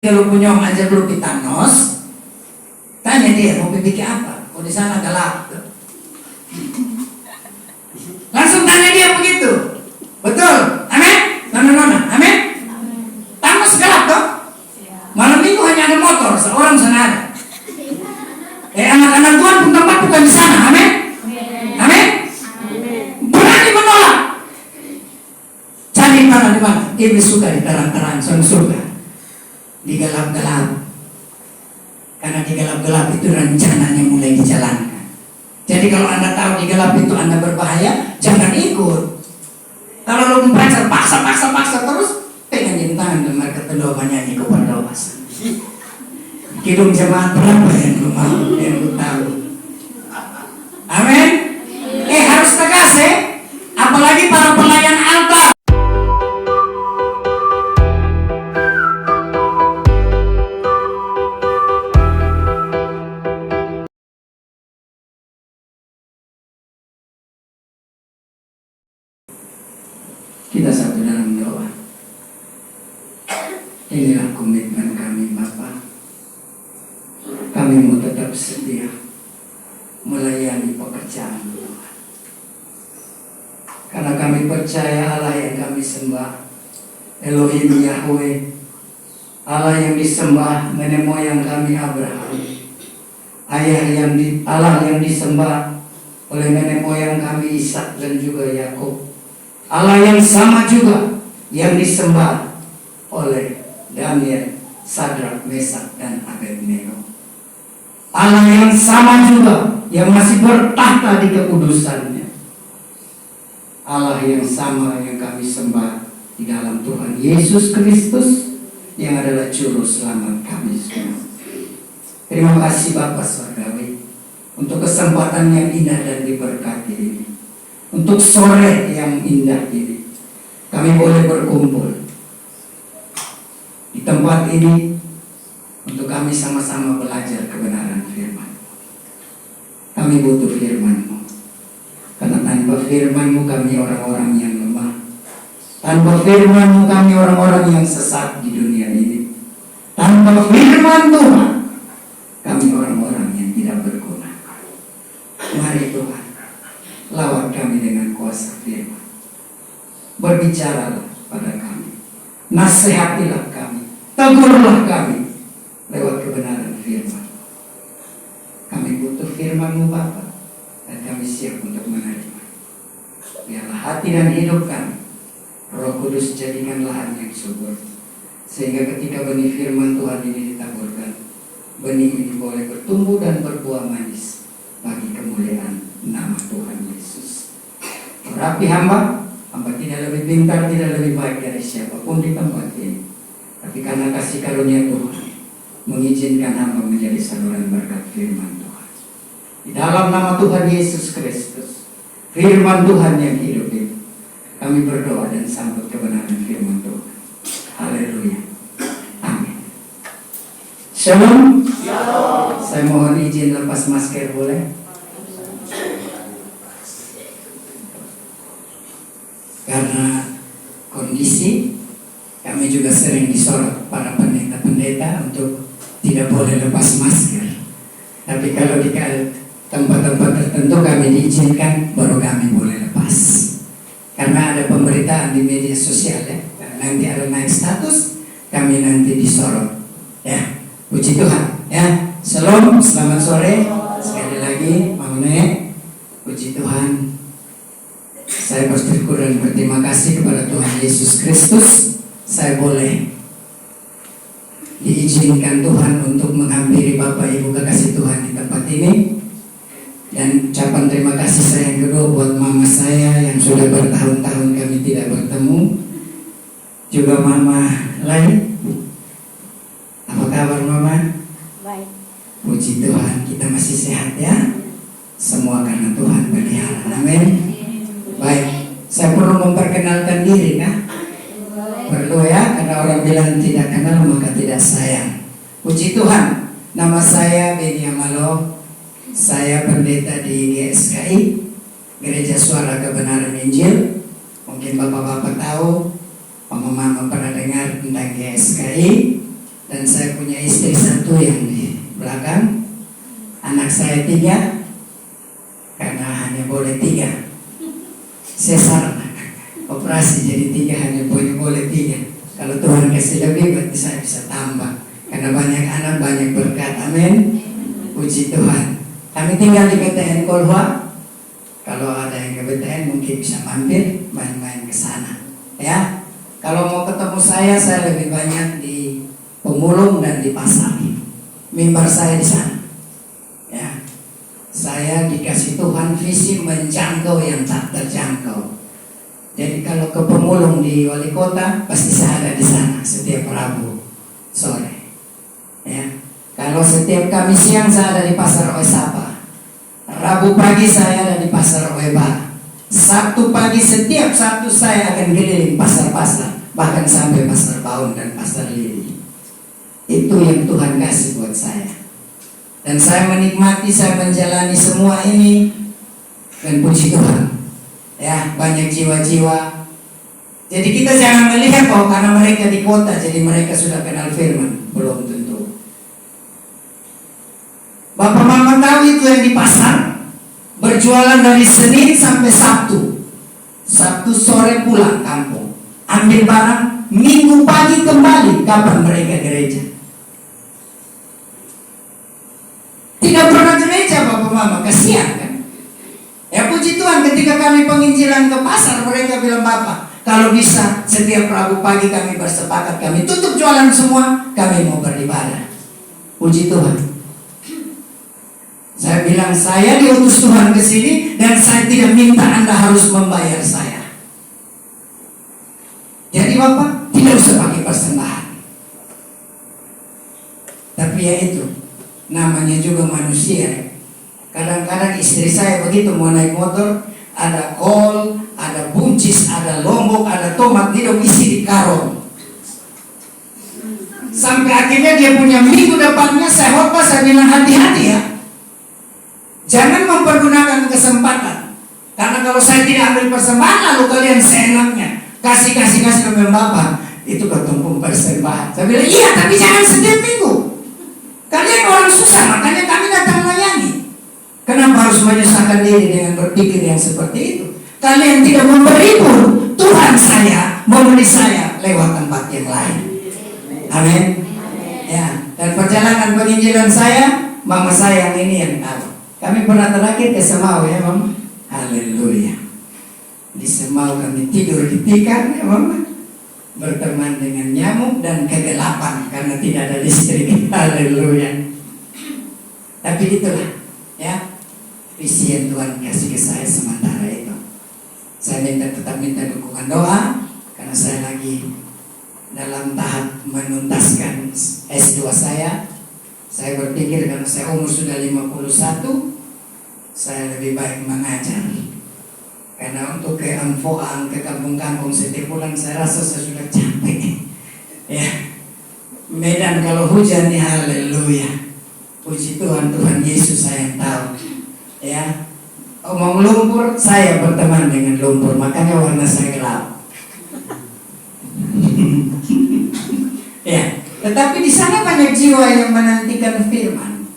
Kalau punya aja dulu Pitanos, tanya dia mau bikin apa? Oh di sana gelap. Langsung tanya dia begitu. Betul? Amin? Nona, amin? Tamas gelap toh? Malam minggu hanya ada motor, seorang sana ada. Anak-anak Tuhan pun tempat bukan di sana, amin? Amin? Berani menolak. Cari di mana? Iblis suka di terang-terang, surga. Di gelap-gelap, karena di gelap-gelap itu rencananya mulai dijalankan. Jadi kalau Anda tahu di gelap itu Anda berbahaya, jangan ikut. Kalau lo membaca paksa terus, pegangin tangan dan mereka berdoa menyanyi kepada Allah. Kidung jemaat berapa yang lo mau, yang lo tahu? Amin. Harus tegas apalagi para pelayan altar. Kita satu dalam doa. Inilah komitmen kami Bapa. Kami mau tetap setia melayani pekerjaan Tuhan. Karena kami percaya Allah yang kami sembah, Elohim Yahweh, Allah yang disembah nenek moyang kami Abraham, Allah yang disembah oleh nenek moyang kami Ishak dan juga Yakub. Allah yang sama juga yang disembah oleh Daniel, Sadrak, Mesak, dan Abednego. Allah yang sama juga yang masih bertahta di kekudusannya. Allah yang sama yang kami sembah di dalam Tuhan Yesus Kristus yang adalah juru selamat kami semua. Terima kasih Bapa Surgawi untuk kesempatan yang indah dan diberkati ini. Untuk sore yang indah ini, kami boleh berkumpul di tempat ini untuk kami sama-sama belajar kebenaran firman. Kami butuh firman-Mu, karena tanpa firman-Mu kami orang-orang yang lemah. Tanpa firman-Mu kami orang-orang yang sesat di dunia ini. Tanpa firman Tuhan, kami orang-orang yang tidak berguna. Mari Tuhan, lawat kami dengan kuasa firman. Berbicaralah pada kami, nasihatilah kami, tegurlah kami lewat kebenaran firman. Kami butuh firman-Mu Bapa, dan kami siap untuk menerima. Biarlah hati dan hidup kami Roh Kudus jadikan lahan yang subur, sehingga ketika benih firman Tuhan ini ditaburkan, benih ini boleh bertumbuh dan berbuah manis bagi kemuliaan nama Tuhan Yesus. Rapi hamba tidak lebih pintar, tidak lebih baik dari siapapun di tempat ini. Tapi karena kasih karunia Tuhan, mengizinkan hamba menjadi saluran berkat firman Tuhan. Di dalam nama Tuhan Yesus Kristus, firman Tuhan yang hidup itu, kami berdoa dan sambut kebenaran firman Tuhan. Haleluya. Amin. Shalom. Saya mohon izin lepas masker boleh? Karena kondisi, kami juga sering disorot para pendeta-pendeta untuk tidak boleh lepas masker. Tapi kalau di tempat-tempat tertentu kami diizinkan, baru kami boleh lepas. Karena ada pemberitaan di media sosial ya, nanti ada naik status, kami nanti disorot. Ya, puji Tuhan. Ya, shalom, selamat sore. Sekali lagi, Maune, puji Tuhan. Saya bersyukur dan berterima kasih kepada Tuhan Yesus Kristus. Saya boleh diizinkan Tuhan untuk menghampiri Bapak Ibu kekasih Tuhan di tempat ini. Dan ucapan terima kasih saya yang kedua buat mama saya yang sudah bertahun-tahun kami tidak bertemu. Juga mama lain. Apa kabar mama? Baik. Puji Tuhan, kita masih sehat ya. Semua karena Tuhan pelihara. Amin. Baik, saya perlu memperkenalkan diri kan? Perlu ya, karena orang bilang tidak kenal maka tidak sayang. Puji Tuhan, nama saya Beni Amalo. Saya pendeta di GSKI, Gereja Suara Kebenaran Injil. Mungkin bapak-bapak tahu, mama-mama pernah dengar tentang GSKI. Dan saya punya istri satu yang di belakang. Anak saya 3, karena hanya boleh 3. Sesar operasi jadi 3, hanya boleh 3. Kalau Tuhan kasih lebih berarti saya bisa tambah. Karena banyak anak, banyak berkat. Amin. Puji Tuhan. Kami tinggal di BTN Kolhwa. Kalau ada yang ke BTN mungkin bisa mampir, main-main ke sana. Ya. Kalau mau ketemu saya lebih banyak di Pemulung dan di pasar. Mimbar saya di sana. Ya. Saya dikasih Tuhan visi menjangkau yang tak terjangkau. Jadi kalau ke Pemulung di Wali Kota, pasti saya ada di sana setiap Rabu sore. Ya. Kalau setiap Kamis siang saya ada di pasar Oesapa. Rabu pagi saya ada di pasar Oeba. Sabtu pagi setiap Sabtu saya akan keliling pasar-pasar, bahkan sampai pasar Baun dan pasar Lili. Itu yang Tuhan kasih buat saya. Dan saya menikmati, saya menjalani semua ini. Dan puji Tuhan. Ya, banyak jiwa-jiwa. Jadi kita jangan melihat bahwa karena mereka di kota jadi mereka sudah kenal firman. Belum tentu. Bapak mama tahu itu yang di pasar, berjualan dari Senin sampai Sabtu. Sabtu sore pulang kampung, ambil barang, Minggu pagi kembali. Kapan mereka gereja? Tidak pernah gereja Bapak mama, kasihan kan? Ya puji Tuhan, ketika kami penginjilan ke pasar, mereka bilang, Bapak, kalau bisa setiap Rabu pagi kami bersepakat, kami tutup jualan semua, kami mau beribadah. Puji Tuhan. Saya bilang, saya diutus Tuhan ke sini dan saya tidak minta Anda harus membayar saya. Jadi Bapak tidak usah pakai persembahan. Tapi ya itu, namanya juga manusia. Kadang-kadang istri saya begitu mau naik motor, ada kol, ada buncis, ada lombok, ada tomat, dia isi di karung. Sampai akhirnya dia punya minggu depannya, saya khotbah, saya bilang hati-hati ya. Jangan mempergunakan kesempatan. Karena kalau saya tidak ambil persembahan, lalu kalian seenaknya kasih dengan Bapak, itu ketemu persembahan. Saya bilang, iya, tapi jangan setiap minggu. Kalian orang susah, makanya kami datang melayani. Kenapa harus menyusahkan diri dengan berpikir yang seperti itu? Kalian tidak memberi pun, Tuhan saya memberi saya lewat tempat yang lain. Amin. Ya, dan perjalanan penginjilan saya, mama saya yang ini yang tahu. Kami pernah terakhir ke Semau ya Mama. Haleluya. Di Semau kami tidur di tikar ya Mama. Berteman dengan nyamuk dan kegelapan karena tidak ada listrik. Haleluya. Tapi itulah ya visi yang Tuhan kasih ke saya sementara itu. Saya tetap minta dukungan doa karena saya lagi dalam tahap menuntaskan S2 saya. Saya berpikir karena saya umur sudah 51, saya lebih baik mengajar. Karena untuk ke Amfoang, ke kampung-kampung setiap bulan saya rasa saya sudah capek. Ya, Medan kalau hujan nih, haleluya. Puji Tuhan, Tuhan Yesus saya yang tahu. Ya, omong lumpur, saya berteman dengan lumpur, makanya warna saya gelap. Ya, tetapi di sana banyak jiwa yang menantikan firman.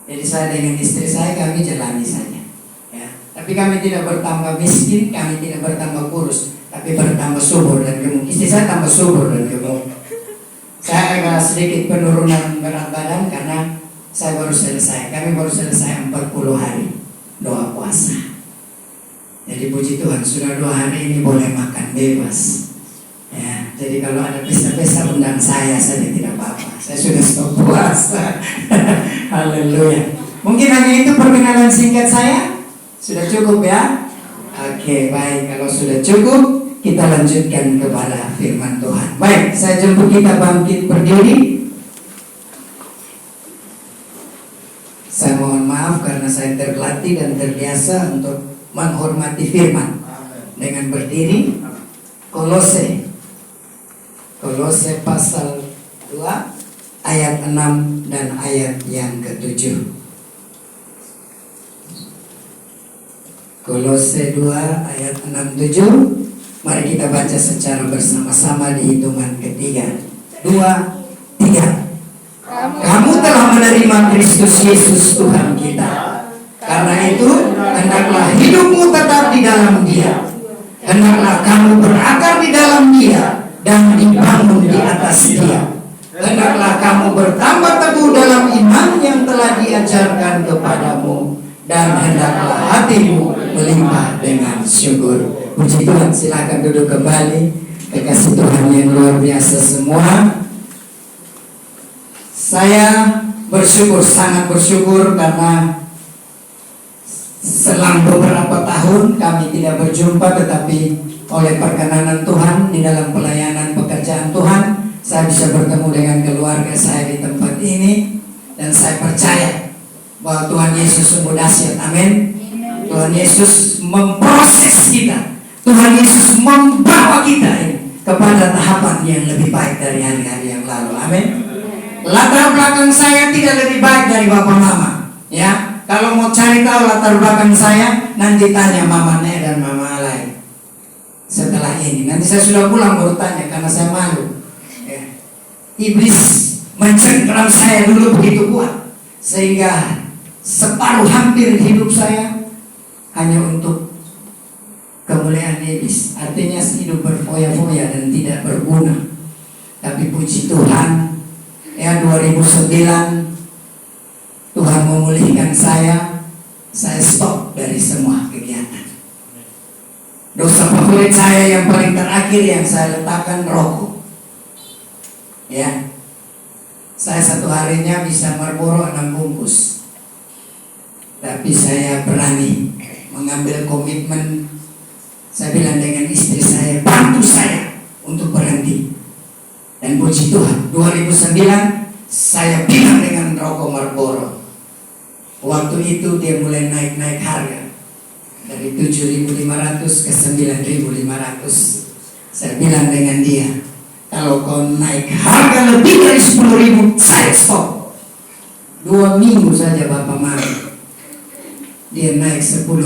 Jadi saya dengan istri saya kami jalani saja. Tapi kami tidak bertambah miskin, kami tidak bertambah kurus, tapi bertambah subur dan gemuk. Istri saya tambah subur dan gemuk. Saya agak sedikit penurunan berat badan karena saya baru selesai. Kami baru selesai 40 hari doa puasa. Jadi puji Tuhan sudah 2 hari ini boleh makan bebas. Ya, jadi kalau ada pesta-pesta undang saya tidak apa-apa. Saya sudah stop puasa. Haleluya. Mungkin hanya itu perkenalan singkat saya. Sudah cukup ya? Oke, baik. Kalau sudah cukup, kita lanjutkan kepada firman Tuhan. Baik, saya jemput kita bangkit berdiri. Saya mohon maaf karena saya terlatih dan terbiasa untuk menghormati firman. Dengan berdiri, Kolose pasal 2 ayat 6 dan ayat yang ke-7. Kolose 2 ayat 6-7. Mari kita baca secara bersama-sama di hitungan ketiga. 2, 3. Kamu telah menerima Kristus Yesus Tuhan kita. Karena itu, hendaklah hidupmu tetap di dalam Dia. Hendaklah kamu berakar di dalam Dia dan dibangun di atas Dia. Hendaklah kamu bertambah teguh dalam iman yang telah diajarkan kepadamu, dan hendaklah hatimu melimpah dengan syukur. Puji Tuhan, silakan duduk kembali. Kekasih Tuhan yang luar biasa semua. Saya bersyukur, sangat bersyukur karena selang beberapa tahun kami tidak berjumpa, tetapi oleh perkenanan Tuhan di dalam pelayanan pekerjaan Tuhan, saya bisa bertemu dengan keluarga saya di tempat ini, dan saya percaya bahwa Tuhan Yesus sungguh dahsyat. Amin. Tuhan Yesus memproses kita. Tuhan Yesus membawa kita kepada tahapan yang lebih baik dari hari-hari yang lalu. Amin. Latar belakang saya tidak lebih baik dari bapak mama. Ya, kalau mau cari tahu latar belakang saya, nanti tanya mama Ne dan mama Alay. Setelah ini, nanti saya sudah pulang baru tanya karena saya malu. Ya. Iblis mencengkeram saya dulu begitu kuat, sehingga separuh hampir hidup saya hanya untuk kemuliaan iblis. Artinya hidup berfoya-foya dan tidak berguna. Tapi puji Tuhan, ya 2009 Tuhan memulihkan saya stop dari semua kegiatan. Dosa favorit saya yang paling terakhir yang saya letakkan rokok. Ya, saya satu harinya bisa Marlboro 6 bungkus. Tapi saya berani mengambil komitmen. Saya bilang dengan istri saya, bantu saya untuk berhenti. Dan puji Tuhan, 2009 saya bilang dengan rokok Marlboro. Waktu itu dia mulai naik harga dari 7.500 ke 9.500. Saya bilang dengan dia, kalau kau naik harga lebih dari 10.000, saya stop. 2 minggu saja Bapak Mari, dia naik 10.500.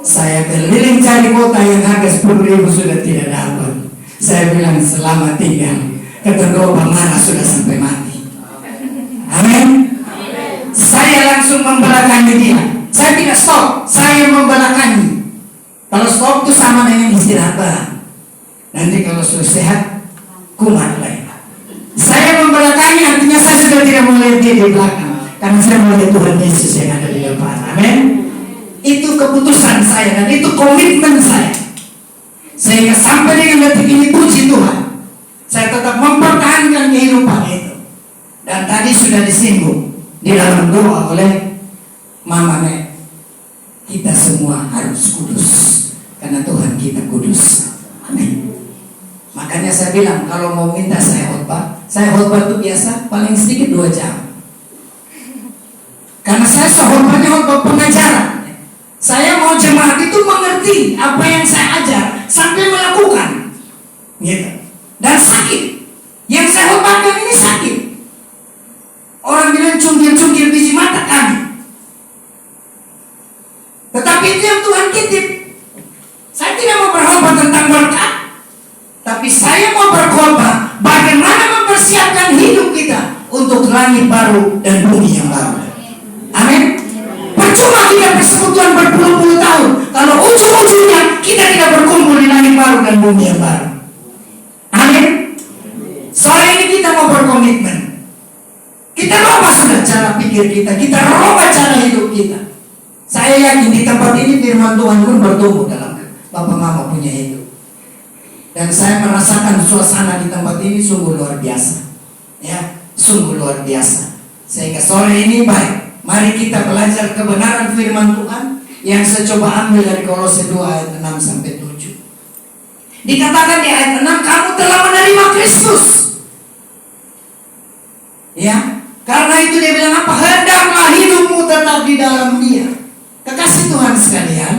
Saya keliling cari kota yang harga 10.000 sudah tidak dapat. Saya bilang selamat tinggal. Kedua Bapak sudah sampai mati. Amin. Saya langsung membelakangi dia. Saya tidak stop, saya membelakangi. Kalau stop itu sama dengan istirahat. Nanti kalau sudah sehat, kumat lagi. Saya membelakangi, artinya saya sudah tidak melihat dia di belakang, karena saya melihat Tuhan Yesus yang ada di depan. Amin. Itu keputusan saya dan itu komitmen saya. Sehingga sampai dengan detik ini, puji Tuhan, saya tetap mempertahankan kehidupan itu. Dan tadi sudah disinggung di dalam doa oleh Mama Ne, kita semua harus kudus karena Tuhan kita kudus. Amin. Makanya saya bilang kalau mau minta saya khotbah itu biasa paling sedikit 2 jam. Karena saya khotbahnya khotbah pengajaran. Saya mau jemaat itu mengerti apa yang saya ajar sampai melakukan, gitu. Dan sakit. Yang saya khotbahkan ini sakit. Orang bilang cungkil-cungkil biji mata kami. Tetapi itu yang Tuhan titip. Saya tidak mau berkhotbah tentang berkat, tapi saya mau berkhotbah bagaimana mempersiapkan hidup kita untuk langit baru dan bumi yang baru. Amin. Percuma kita persekutuan berpuluh-puluh tahun kalau ujung-ujungnya kita tidak berkumpul di langit baru dan bumi yang baru. Amin. Sore ini kita mau berkomitmen. Kita rubah sudah cara pikir kita rubah cara hidup kita. Saya yakin di tempat ini firman Tuhan pun bertumbuh dalam Bapak Mama punya hidup. Dan saya merasakan suasana di tempat ini sungguh luar biasa. Ya, sungguh luar biasa. Sehingga sore ini baik, mari kita belajar kebenaran firman Tuhan yang saya coba ambil dari Kolose 2 ayat 6 sampai 7. Dikatakan di ayat 6, kamu telah menerima Kristus. Ya, karena itu dia bilang apa? Hendaklah hidupmu tetap di dalam Dia. Kekasih Tuhan sekalian,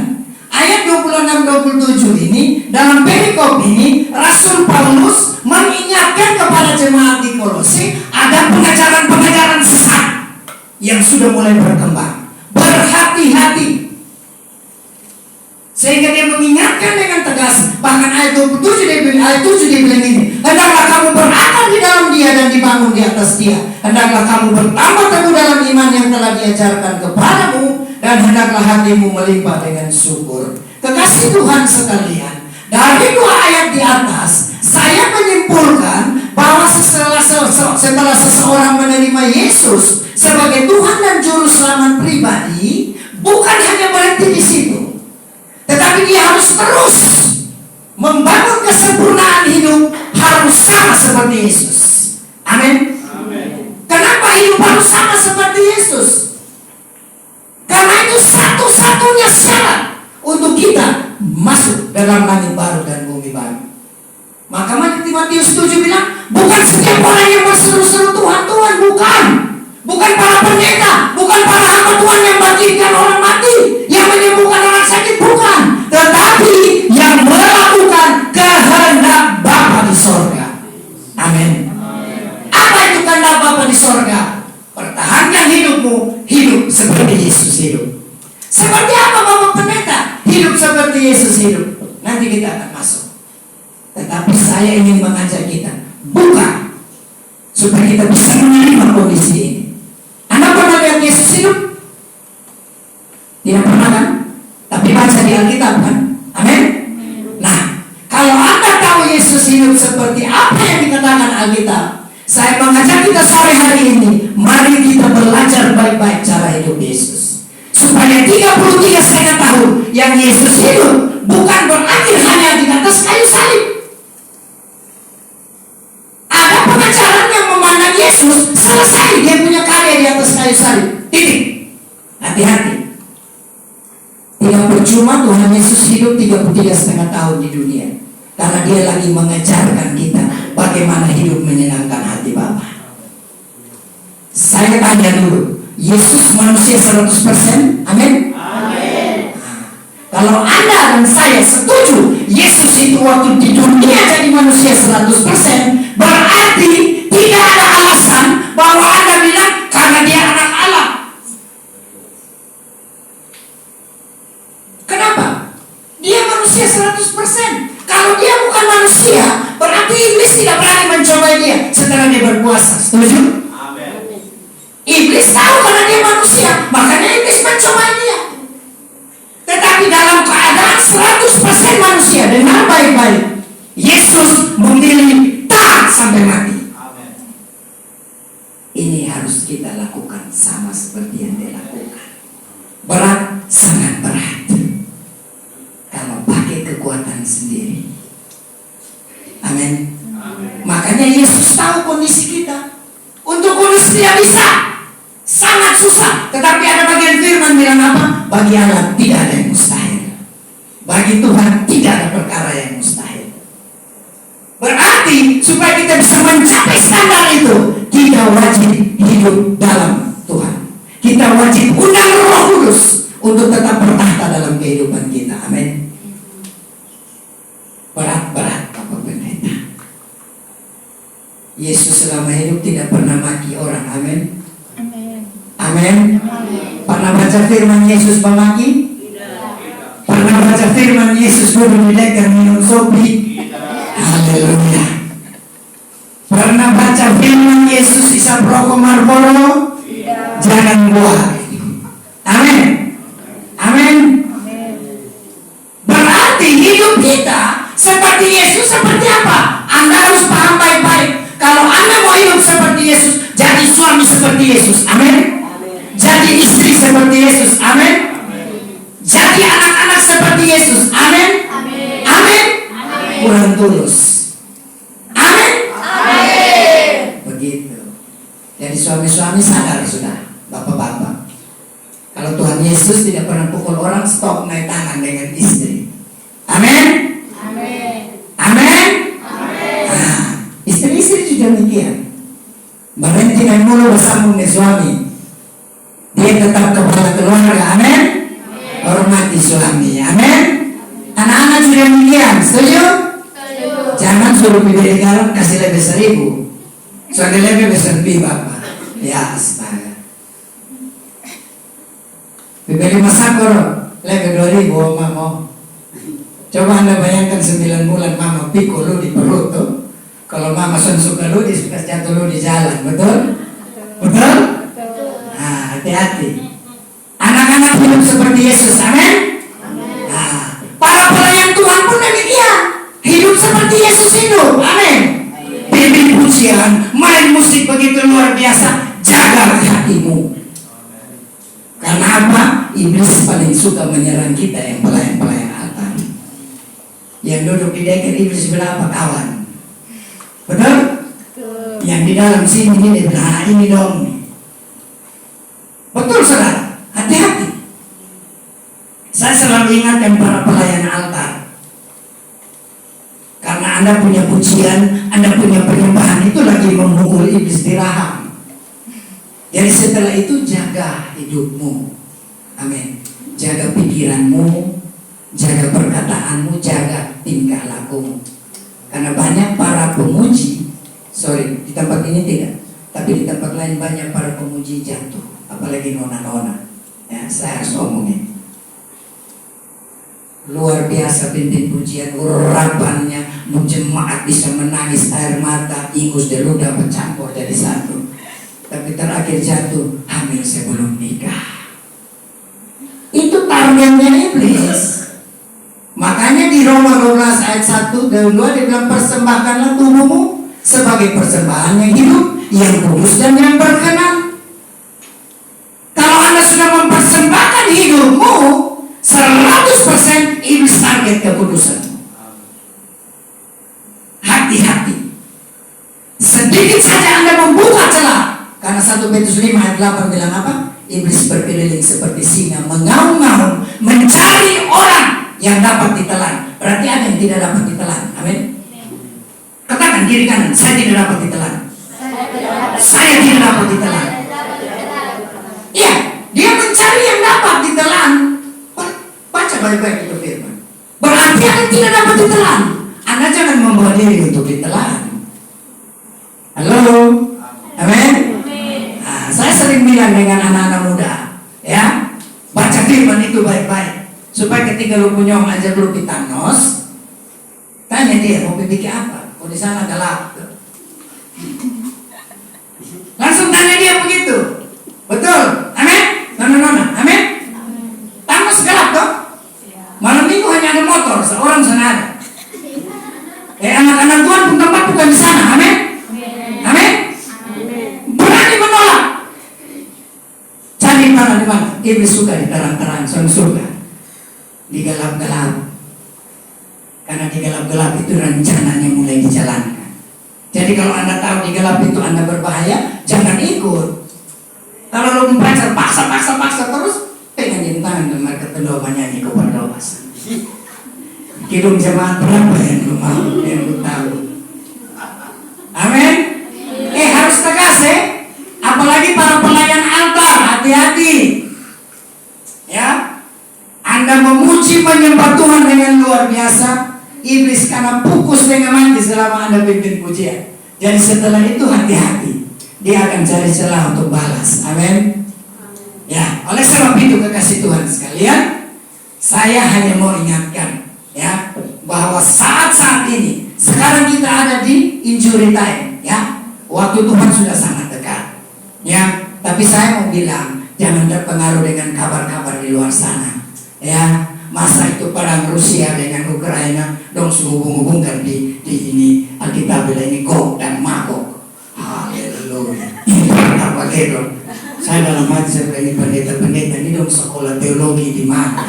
ayat 26-27 ini, dalam perikop ini, Rasul Paulus mengingatkan kepada jemaat di Kolose ada pengajaran-pengajaran sesat yang sudah mulai berkembang. Berhati-hati. Sehingga dia mengingatkan dengan tegas. Bahkan ayat 27 dia bilang ini, hendaklah kamu berakar di dalam Dia dan dibangun di atas dia. Hendaklah kamu bertambah teguh dalam iman yang telah diajarkan kepadamu, dan hendaklah hatimu melimpah dengan syukur. Kekasih Tuhan sekalian, dari dua ayat di atas, saya menyimpulkan bahwa setelah seseorang menerima Yesus sebagai Tuhan dan Juru Selamat pribadi, bukan hanya berhenti di situ, tetapi dia harus terus membangun kesempurnaan hidup, harus sama seperti Yesus. Amin. Kenapa hidup harus sama seperti Yesus? Karena itu satu-satunya syarat untuk kita masuk dalam langit baru dan bumi baru. Maka Matius 7 bilang, bukan setiap orang yang berseru-seru Tuhan, Tuhan, bukan. Bukan para pendeta, bukan para hamba Tuhan yang bangkitkan orang mati, yang menyembuhkan orang sakit, bukan. Tetapi yang melakukan kehendak Bapa di sorga. Amin. Apa itu kehendak Bapa di sorga? Pertahankan hidupmu, hidup seperti Yesus hidup. Seperti apa Bapak Pendeta? Hidup seperti Yesus hidup. Nanti kita akan masuk. Tetapi saya ingin mengajak kita buka, supaya kita bisa menerima kondisi ini. Anda pernah lihat Yesus hidup? Tidak pernah kan? Tapi baca di Alkitab kan? Amin. Nah, kalau Anda tahu Yesus hidup seperti apa yang dikatakan Alkitab, saya mengajak kita sore hari ini, mari kita belajar baik-baik cara hidup Yesus. Supaya 33,5 tahun yang Yesus hidup bukan berakhir hanya di atas kayu salib. Ada pengajaran yang memandang Yesus selesai dia punya karya di atas kayu salib. Titik. Hati-hati. Tidak percuma Tuhan Yesus hidup 33,5 tahun di dunia, karena dia lagi mengajarkan kita bagaimana hidup menyenangkan hati Bapa. Saya tanya dulu, Yesus manusia 100%? Amin? Amin. Kalau Anda dan saya setuju Yesus itu waktu di dunia jadi manusia 100%, berarti tidak ada alasan bahwa Anda bilang karena dia anak Allah. Kenapa? Dia manusia 100%. Kalau dia bukan manusia, berarti iblis tidak berani mencobai dia setelah dia berkuasa. Setuju? Amin. Iblis tahu karena dia manusia, makanya iblis mencobai dia. Tetapi dalam keadaan 100% manusia, dengar baik-baik, Yesus memilih taat sampai mati. Amen. Ini harus kita lakukan sama seperti yang dia lakukan. Berat, sangat berat. Kalau pakai kekuatan sendiri. Amin. Makanya Yesus tahu kondisi kita. Untuk kurus tidak bisa, sangat susah. Tetapi ada bagian firman bilang apa? Bagi Allah tidak ada yang mustahil. Bagi Tuhan tidak ada perkara yang mustahil. Berarti supaya kita bisa mencapai standar itu, kita wajib hidup dalam Tuhan. Kita wajib undang Roh Kudus untuk tetap bertahta dalam kehidupan kita. Amin. Berat-berat Bapak Pendeta. Yesus selama hidup tidak pernah maki orang. Amin. Amin. Pernah baca firman Yesus memaki? Tidak. Pernah baca firman Yesus duduk di leker minum sopi? Haleluya. Pernah baca firman Yesus isap rokok Marlboro? Tidak. Jangan buat. Amin. Amin. Berarti hidup kita seperti Yesus seperti apa? Anda harus paham baik-baik. Kalau Anda mau hidup seperti Yesus, jadi suami seperti Yesus. Amin. Jadi istri seperti Yesus. Amin. Jadi anak-anak seperti Yesus. Amin. Amin. Kurang tulus. Amin. Begitu. Jadi suami-suami sadar sudah, bapak-bapak. Kalau Tuhan Yesus tidak pernah pukul orang, stop naik tangan dengan istri. Amin. Amin. Nah, istri-istri juga demikian. Berhenti naik mulu bersambung dengan suami. Dia tetap kepala keluarga. Amin. Hormati suami. Amin. Anak-anak juga demikian. Setuju? Jangan suruh bibir garam kasih lebih 1.000. Soalnya lebih besar bapak. Ya astaga. Bibir masakor lebih 2.000 mama. Coba Anda bayangkan 9 bulan mama pikul di perut tuh. Kalau mama suka lu, suka jatuh lu di jalan, betul? Betul? Nah, hati-hati. Anak-anak hidup seperti Yesus, amin? Nah, para pelayan Tuhan pun demikian. Hidup seperti Yesus hidup, amin? Pimpin pujian, main musik begitu luar biasa. Jagalah hatimu. Karena apa? Iblis paling suka menyerang kita yang pelayan-pelayan altar. Yang duduk di dekat iblis bilang apa kawan? Betul? Yang di dalam sini dia bilang, nah ini dong. Betul saudara, hati-hati. Saya selalu ingatkan para pelayan altar. Karena Anda punya pujian, Anda punya penyembahan, itu lagi memukul iblis di rahang. Jadi setelah itu jaga hidupmu. Amin. Jaga pikiranmu, jaga perkataanmu, jaga tingkah lakumu. Karena banyak para pemuji, di tempat ini tidak, tapi di tempat lain banyak para pemuji jatuh, apalagi nona-nona. Ya, saya harus ngomongin. Luar biasa pimpin pujian, urapannya, jemaat bisa menangis air mata, ingus dan ludah bercampur jadi satu. Tapi terakhir jatuh, hamil sebelum nikah. Itu taruhannya iblis. Makanya di Roma 12 ayat 1 dan 2 dia bilang persembahkanlah tubuhmu sebagai persembahan yang hidup, yang kudus dan yang berkenan. Kalau Anda sudah mempersembahkan hidupmu 100%, iblis target kekudusan. Hati-hati. Sedikit saja Anda membuka celah. Karena 1 Petrus 5 ayat 8 bilang apa? Iblis berkeliling seperti singa, mengaum-ngaum, mencari orang yang dapat ditelan. Berarti ada yang tidak dapat ditelan. Amin. Katakan kiri kanan, saya tidak dapat ditelan. Saya tidak dapat ditelan. Iya, dia mencari yang dapat ditelan. Baca baik-baik itu firman. Berarti ada yang tidak dapat ditelan. Anda jangan membawa diri untuk ditelan. Halo. Amin. Nah, saya sering bilang dengan anak-anak muda, ya, baca firman itu baik-baik. Supaya ketika lu punya aja lu pitanos, tanya dia mau bikin apa? Oh di sana gelap. Langsung tanya dia begitu. Betul? Amin? Nona, amin? Tanos gelap toh? Malam minggu hanya ada motor, seorang sana ada. Anak-anak Tuhan pun tempat bukan di sana, amin? Amin? Berani menolak. Cari di mana? Iblis suka di terang-terang, surga. Di gelap-gelap. Karena di gelap-gelap itu rencananya mulai dijalankan. Jadi kalau Anda tahu di gelap itu Anda berbahaya, jangan ikut. Kalau lu membaca paksa terus, pengen jadi tangan dan mereka berdoa nyanyi kepada doa. Kidung jemaat berapa yang lu mau, yang lu tahu? Amin. Harus tegas apalagi para pelayan altar, hati-hati. Ya. Anda memuji menyembah Tuhan dengan luar biasa, iblis karena pukus dengan mati selama Anda pimpin pujian. Jadi setelah itu hati-hati, dia akan cari celah untuk balas. Amin. Ya, oleh sebab itu kekasih Tuhan sekalian, saya hanya mau ingatkan, ya, bahwa saat-saat ini, sekarang kita ada di injury time, ya, waktu Tuhan sudah sangat dekat, ya. Tapi saya mau bilang, jangan terpengaruh dengan kabar-kabar di luar sana. Ya, masa itu perang Rusia dengan Ukraina dong hubung-hubungkan di ini Alkitab bilang ini Gog dan Magog. Haleluya. Ini apa gitu? Saya dalam hati saya bilang ini pendeta-pendeta ini dong sekolah teologi di mana?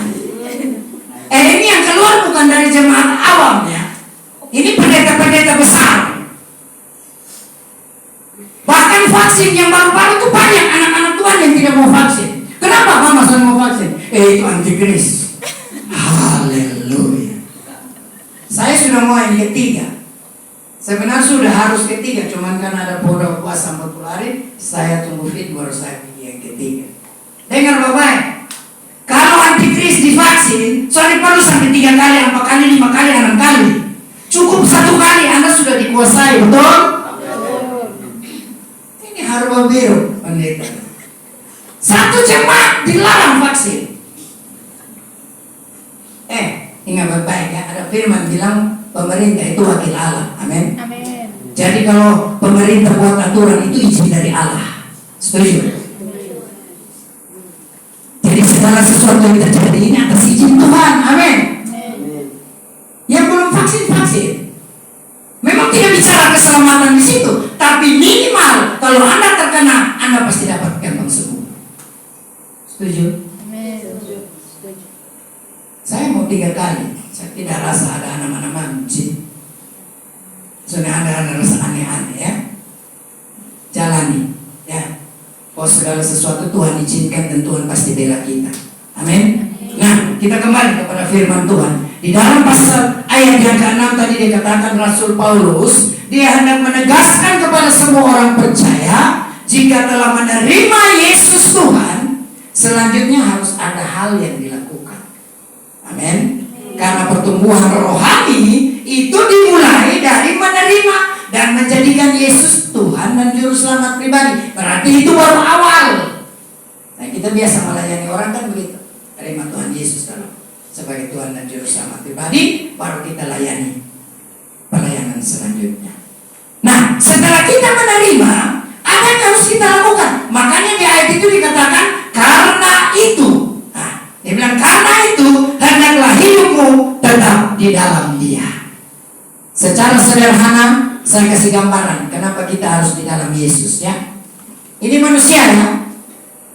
Ini yang keluar bukan dari jemaat awam ya. Ini pendeta-pendeta besar. Bahkan vaksin yang baru-baru itu banyak anak-anak Tuhan yang tidak mau vaksin. Kenapa mama saya mau vaksin? Itu antikris. Haleluya. Saya sudah mau yang ketiga. Sebenarnya sudah harus ketiga, cuman karena ada pondok puasa 40 hari, saya tunggu fit baru saya pergi yang ketiga. Dengar bapak, kalau antikris divaksin, soalnya perlu sampai 3 kali, 4 kali, 5 kali, 6 kali. Cukup 1 kali Anda sudah dikuasai, betul? Ini harba biru, pendeta. 1 jemaat dilarang vaksin. Ingat baik-baik ya, ada firman bilang pemerintah itu wakil Allah. Amin. Jadi kalau pemerintah buat aturan itu izin dari Allah. Setuju? Jadi segala sesuatu yang terjadi ini atas izin Tuhan. Amin. Yang belum vaksin. Memang tidak bicara keselamatan di situ, tapi minimal kalau Anda terkena, Anda pasti dapat kantong sembuh. Setuju? Saya mau 3 kali, saya tidak rasa ada anak-anak sih. Soalnya ada rasa aneh-aneh ya. Jalani ya. Oh, segala sesuatu Tuhan izinkan dan Tuhan pasti bela kita. Amin. Nah, kita kembali kepada firman Tuhan. Di dalam pasal ayat yang ke-6 tadi dikatakan Rasul Paulus, dia hendak menegaskan kepada semua orang percaya, jika telah menerima Yesus Tuhan, selanjutnya harus ada hal yang dilakukan. Amin. Karena pertumbuhan rohani itu dimulai dari menerima dan menjadikan Yesus Tuhan dan Juru Selamat pribadi. Berarti itu baru awal. Nah, kita biasa melayani orang kan begitu. Terima Tuhan Yesus dalam sebagai Tuhan dan Juru Selamat pribadi, baru kita layani pelayanan selanjutnya. Nah, setelah kita menerima, ada yang harus kita lakukan. Makanya di ayat itu dikatakan karena itu. Nah, dia bilang karena itu hendaklah hidupmu tetap di dalam Dia. Secara sederhana saya kasih gambaran kenapa kita harus di dalam Yesus ya. Ini manusia ya.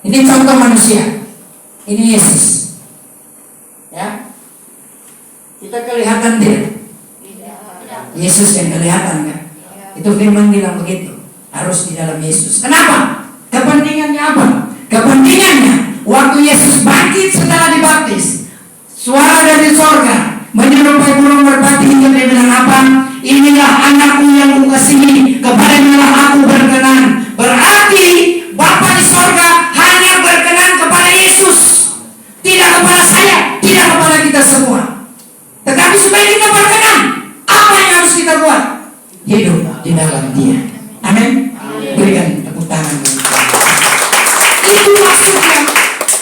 Ini contoh manusia. Ini Yesus. Ya. Kita kelihatan dia. Yesus yang kelihatan kan. Itu firman bilang begitu. Harus di dalam Yesus. Kenapa? Kepentingannya apa? Kepentingannya waktu Yesus bangkit setelah dibaptis, suara dari sorga menyerupai burung merpati hingga dia bilang apa? Inilah anakku yang kukasihi, kepadanya aku berkenan. Berarti Bapa di sorga hanya berkenan kepada Yesus, tidak kepada saya, tidak kepada kita semua. Tetapi supaya kita berkenan, apa yang harus kita buat? Hidup di dalam Dia. Amin. Berikan tepuk tangan. Itu maksudnya.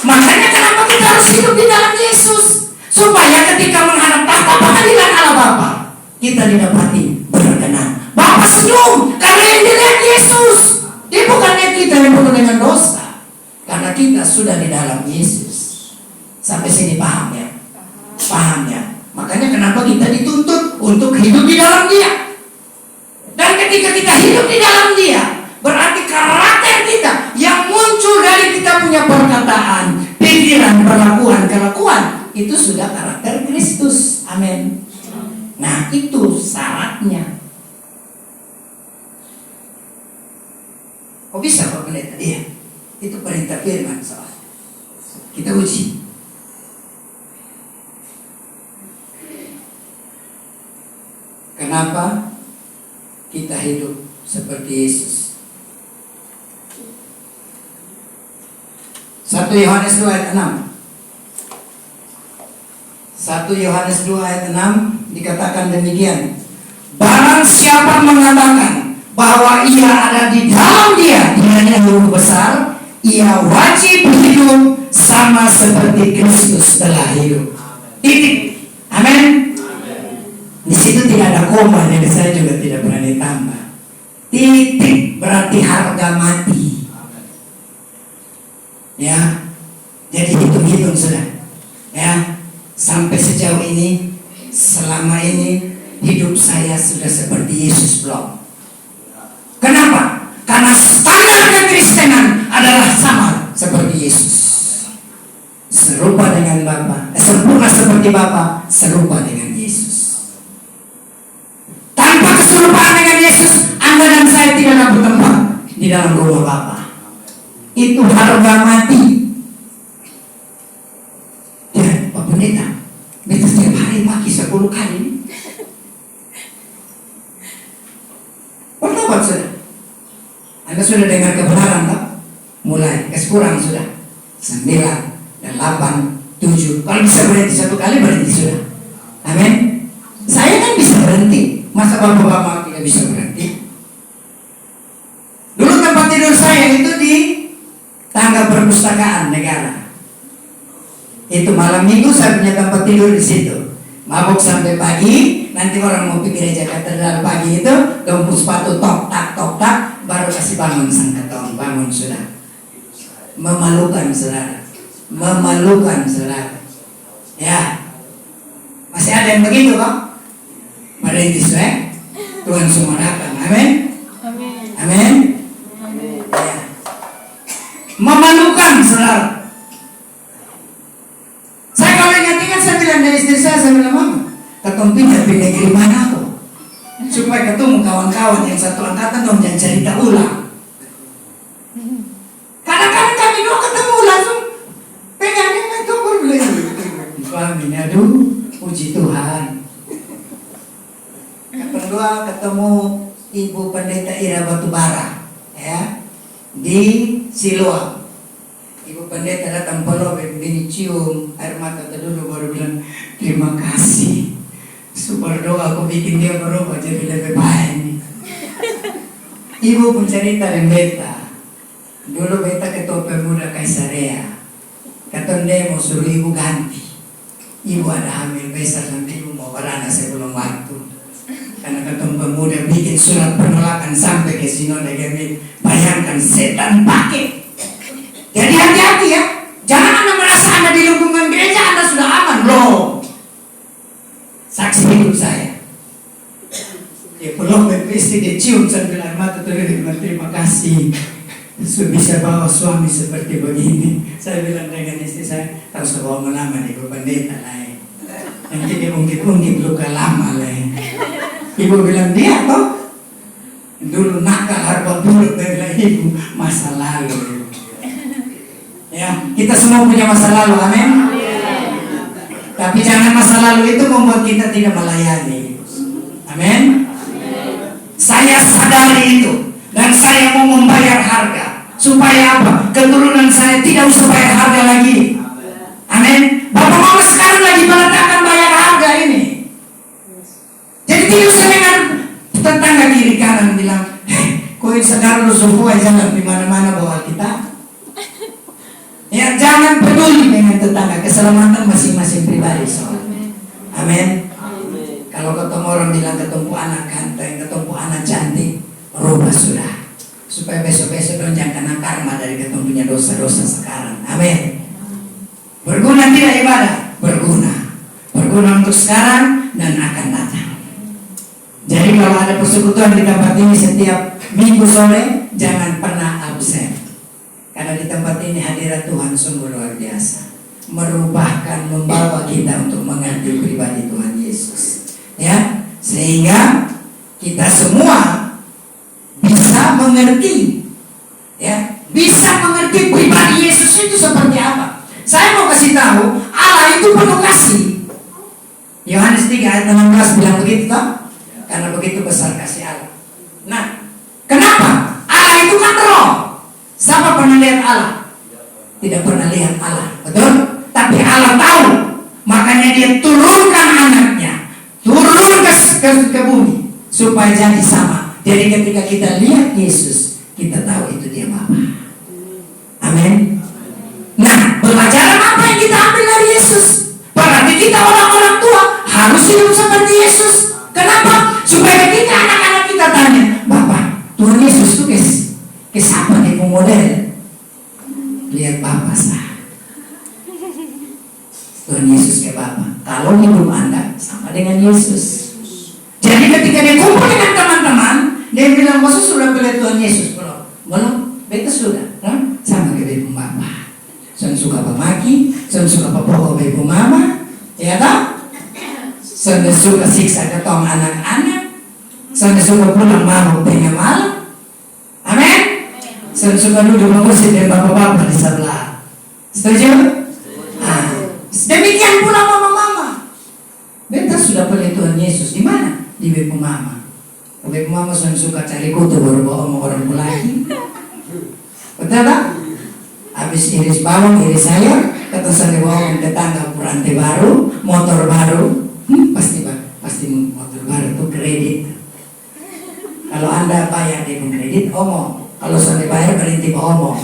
Makanya kenapa kita harus hidup di dalam Yesus, supaya ketika menghadap tahta pengadilan Allah Bapa, kita didapati berkenan. Bapa senyum karena yang dilihat Yesus. Dia bukannya kita yang penuh dengan dosa, karena kita sudah di dalam Yesus. Sampai sini paham ya? Paham ya? Makanya kenapa kita dituntut untuk hidup di dalam Dia. Dan ketika kita hidup di dalam Dia, berarti karakter kita yang muncul dari kita punya perkataan, pikiran, perlakuan, kelakuan, itu sudah karakter Kristus. Amin. Nah, itu syaratnya. Oh, bisa Pak Pendeta? Iya. Itu perintah firman soal. Kita uji. Kenapa kita hidup seperti Yesus? 1 Yohanes 2 ayat 6. 1 Yohanes 2 ayat 6 dikatakan demikian. Barang siapa mengatakan bahwa ia ada di dalam Dia, Dia huruf besar, ia wajib hidup sama seperti Kristus telah hidup. Titik. Amin. Di situ tidak ada koma, jadi saya juga tidak pernah ditambah. Titik berarti harga mati. Ya, jadi hitung-hitung sudah. Ya, sampai sejauh ini, selama ini hidup saya sudah seperti Yesus belum? Kenapa? Karena standar kekristenan adalah sama seperti Yesus. Serupa dengan Bapa, sempurna seperti Bapa, serupa dengan Yesus. Tanpa keserupaan dengan Yesus, Anda dan saya tidak dapat tempat di dalam rumah Bapa. Itu harga mati. Ya, Pak Pendeta, kita setiap hari maki 10 kali. Bertobat sudah. Anda sudah dengar kebenaran tak? Mulai, kurang sudah. 9 dan 8, 7. Kalau bisa berhenti 1 kali, berhenti sudah. Amin. Saya kan bisa berhenti. Masa bapak-bapak tidak bisa berhenti? Dulu tempat tidur saya itu di tangga perpustakaan negara. Itu malam minggu saya punya tempat tidur di situ. Mabuk sampai pagi, nanti orang mau pergi gereja katedral pagi itu, gempus sepatu tok tak, baru kasih bangun sang ketong, bangun sudah. Memalukan saudara, memalukan saudara. Ya, masih ada yang begitu kok? Merintis Tuhan semua datang, amin. Amin. Ya. Memalukan saudara. Saya kalau ingat-ingat saya bilang dari istri saya bilang mama, ketemu pindah negeri mana kok? Supaya ketemu kawan-kawan yang satu angkatan dong jangan cerita ulang. Kadang-kadang kami dua ketemu langsung pegangin itu berbeda. Suami, aduh, puji Tuhan. Kedua ketemu Ibu Pendeta Ira Batubara, ya, di Siloam. Ibu Pendeta datang peluk, bini cium air mata terduduk baru bilang terima kasih. Super doa aku bikin dia berubah jadi lebih baik. Ibu pun cerita dengan beta. Dulu beta ketua pemuda Kaisarea. Kata dia mau suruh ibu ganti. Ibu ada hamil besar sampai ibu mau beranak sebelum waktu. Karena ketua pemuda bikin surat penolakan sampai ke sinode kami. Bayangkan setan pakai. Jadi hati-hati ya. Jangan anda merasa anda di lingkungan gereja anda sudah aman. Loh. Saksi hidup saya. Dia peluk istri, dia cium sambil air mata terlihat. Terima kasih. Sudah bisa bawa suami seperti begini. Saya bilang dengan istri saya, tahu sebawa lama Ibu Pendeta lah. Nanti dia ungkit-ungkit luka lama lah. Ibu bilang dia toh dulu nakal harba buruk. Dia bilang ibu masa lalu. Ya, kita semua punya masa lalu, amin. Tapi jangan masa lalu itu membuat kita tidak melayani. Amin. Saya sadari itu dan saya mau membayar harga. Supaya apa? Keturunan saya tidak usah bayar harga lagi. Amin. Bapak mama sekarang lagi meletakkan bayar harga ini. Jadi tidak usah dengan tetangga kiri kanan bilang, koin sekarang lu semua jangan di mana-mana bawa kita. Ya jangan peduli dengan tetangga, keselamatan masing-masing pribadi soalnya. Amin. Kalau ketemu orang bilang ketemu anak ganteng, ketemu anak cantik, merubah sudah. Supaya besok-besok dong jangan kena karma dari ketemu punya dosa-dosa sekarang. Amin. Berguna tidak ibadah? Berguna. Berguna untuk sekarang dan akan datang. Jadi kalau ada persekutuan di tempat ini setiap minggu sore, jangan pernah absen. Karena di tempat ini hadirat Tuhan sungguh luar biasa. Merubahkan, membawa kita untuk mengerti pribadi Tuhan Yesus. Ya, sehingga kita semua bisa mengerti, ya, bisa mengerti pribadi Yesus itu seperti apa. Saya mau kasih tahu, Allah itu penuh kasih. Yohanes 3 ayat 16 bilang begitu toh? Karena begitu besar kasih Allah. Nah, kenapa? Allah itu kan roh. Siapa pernah lihat Allah? Tidak pernah lihat Allah, betul? Tapi Allah tahu. Makanya dia turunkan anaknya, turun ke bumi supaya jadi sama. Jadi ketika kita lihat Yesus, kita tahu itu dia Bapa. Amin. Nah, pelajaran apa yang kita ambil dari Yesus? Berarti kita orang-orang tua harus hidup seperti Yesus. Kenapa? Supaya ketika anak-anak kita tanya, Bapak, Tuhan Yesus itu ke siapa nih model? Lihat Bapak sah. Tuhan Yesus ke Bapak. Kalau hidup Anda sama dengan Yesus. Jadi ketika dia kumpul dengan teman-teman, dia bilang, masa sudah melihat Tuhan Yesus? Belum, beta sudah. Sama ke ibu Bapak. Saya suka pemaki, saya suka pepoko ibu mama, ya tak? Saya suka siksa ketong anak-anak, saya suka pulang mabuk tengah malam. Amin. Saya suka duduk mengusir dengan bapak-bapak di sebelah. Setuju? Demikian pula mama-mama. Beta sudah pilih Tuhan Yesus di mana? Di ibu mama. Ibu mama suka cari kutu baru bawa orang lagi. Betul tak? Habis iris bawang, iris sayur, kata saya bawa tetangga rantai baru, motor baru, pasti motor baru itu kredit. Kalau Anda bayar dengan kredit, omong. Kalau saya bayar berhenti omong.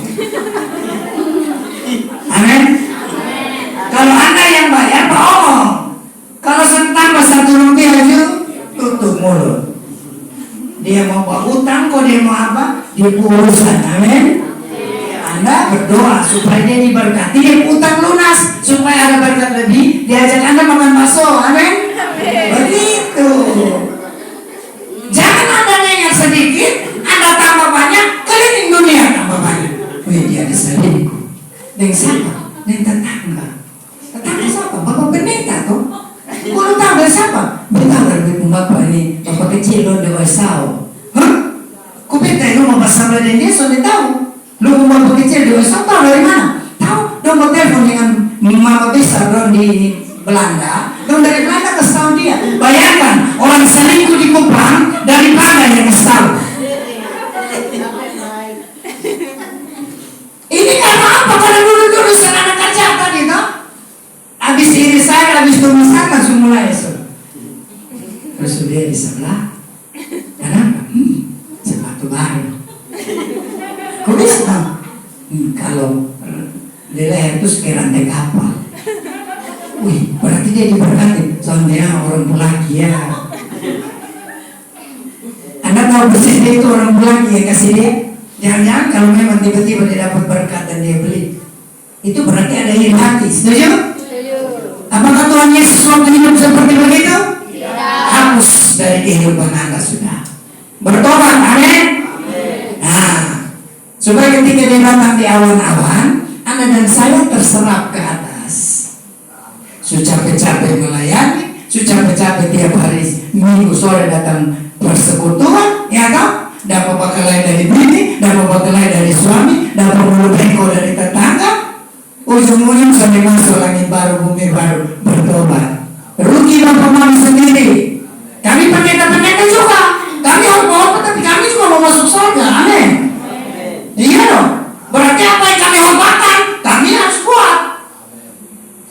Amin. Kalau Anda yang bayar, omong. Kalau saya tambah 1 rupiah aja, dia mau bawa utang, kok dia mau apa, dia urusan. Amin. Anda berdoa supaya dia diberkati, dia utang lunas supaya ada berkat lebih, diajak Anda makan bakso. Amin. Begitu. Jangan Anda dengar sedikit, Anda tambah banyak, keliling dunia tambah banyak. Wih, dia ada selingkuh. Dengan siapa? Dengan tetangga. Tetangga siapa? Bapak pendeta tuh. Kalau tahu siapa? Betul dari bapak ini, bapak kecil lo dewasa. Hah? Kau beta itu mau bersama dengan dia, sudah tahu. Lu mau bapak kecil dewasa, tahu dari mana? Tahu? Dong mau telepon dengan mama besar dong di Belanda. Dong dari Belanda ke Saudi dia. Bayangkan orang selingkuh di Kupang daripada yang tahu. Ini karena apa? Karena dulu anak kerja tadi toh. Habis irisan, habis pemasakan langsung mulai terus dia di sebelah. Kenapa? Sepatu baru. Kok bisa? Kalau di leher itu sekiranya rantai kapal. Wih, berarti dia diberkati. Soalnya orang Belaki ya. Anda tahu persis dia itu orang Belaki ya, kasih dia. Jangan-jangan kalau memang tiba-tiba dia dapat berkat dan dia beli, itu berarti ada iri hati. Setuju? Apakah Tuhan Yesus waktu hidup seperti begitu? Hapus dari kehidupan Anda sudah. Bertobat, amin. Nah, supaya ketika dia datang di awan-awan, Anda dan saya terserap ke atas. Sudah capek-capek melayani, sudah capek-capek tiap hari minggu sore datang persekutuan, ya kan? Dapat pakai dari bini, dapat pakai dari suami, dapat mulut bengkok dari tetangga. Ujung-ujung sampai masuk langit baru, bumi baru, bertobat. Rugi bapak mama sendiri. Kami pendeta-pendeta juga. Kami hormat, tapi kami juga mau masuk surga. Amin. Iya dong. Berarti apa yang kami hormatkan, kami harus kuat.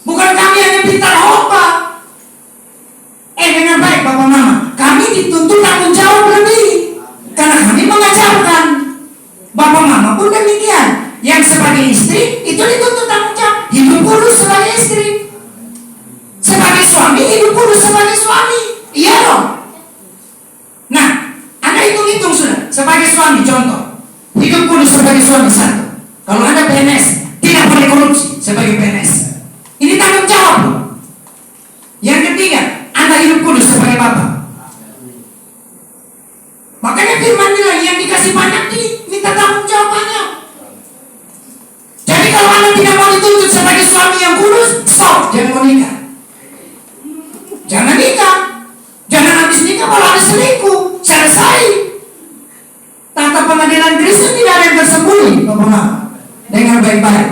Bukan kami hanya pintar hormat. Dengan baik bapak mama, kami dituntut tanggung jawab lebih. Karena kami mengajarkan. Bapak mama pun demikian. Yang sebagai istri itu dituntut tanggung jawab, hidup kudus sebagai istri. Sebagai suami hidup kudus sebagai suami. Iya dong. Nah, Anda hitung-hitung sudah. Sebagai suami contoh, hidup kudus sebagai suami satu. Kalau Anda PNS, tidak boleh korupsi sebagai PNS. Ini tanggung jawab. Yang ketiga, Anda hidup kudus sebagai bapak. Makanya firman bilang yang dikasih banyak minta tanggung jawab banyak. Jadi kalau Anda tidak mau dituntut sebagai suami yang kudus, stop, jangan mau nikah. Jangan nikah. Jangan habis nikah kalau ada selingkuh. Selesai. Tata pengadilan Kristus tidak ada yang tersembunyi, Bapak Mama. Dengar baik-baik.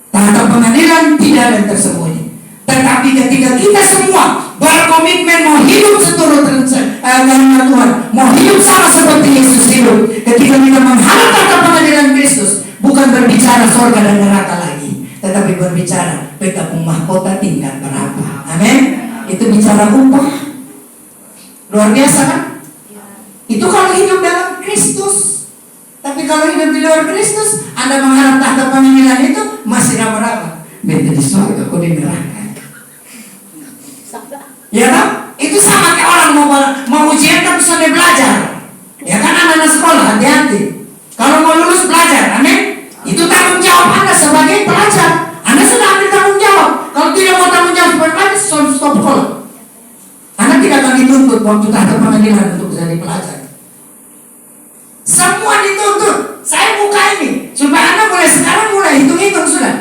Tata pengadilan tidak ada yang tersembunyi. Tetapi ketika kita semua berkomitmen mau hidup seturut kehendak Tuhan, mau hidup sama seperti Yesus hidup, ketika kita menghadap tata pengadilan Kristus, bukan berbicara surga dan neraka lagi, tetapi berbicara peta mahkota tingkat berapa. Amin. Itu bicara upah. Luar biasa kan? Itu kalau hidup dalam Kristus. Tapi kalau hidup di luar Kristus, Anda mengharap tahta pengadilan itu masih raba-raba. Beda di surga, kok di neraka. Ya kan? Itu sama kayak orang mau ujian tapi sampai belajar. Ya kan anak-anak sekolah, hati-hati. Kalau mau lulus belajar, amin. Itu tanggung jawab Anda sebagai pelajar. Anda sudah ambil tanggung jawab. Kalau tidak mau tanggung jawab sebagai pelajar, stop sekolah. Anda tidak akan dituntut waktu tahta pengadilan untuk jadi pelajar. Semua dituntut. Saya buka ini supaya Anda mulai sekarang mulai hitung-hitung sudah.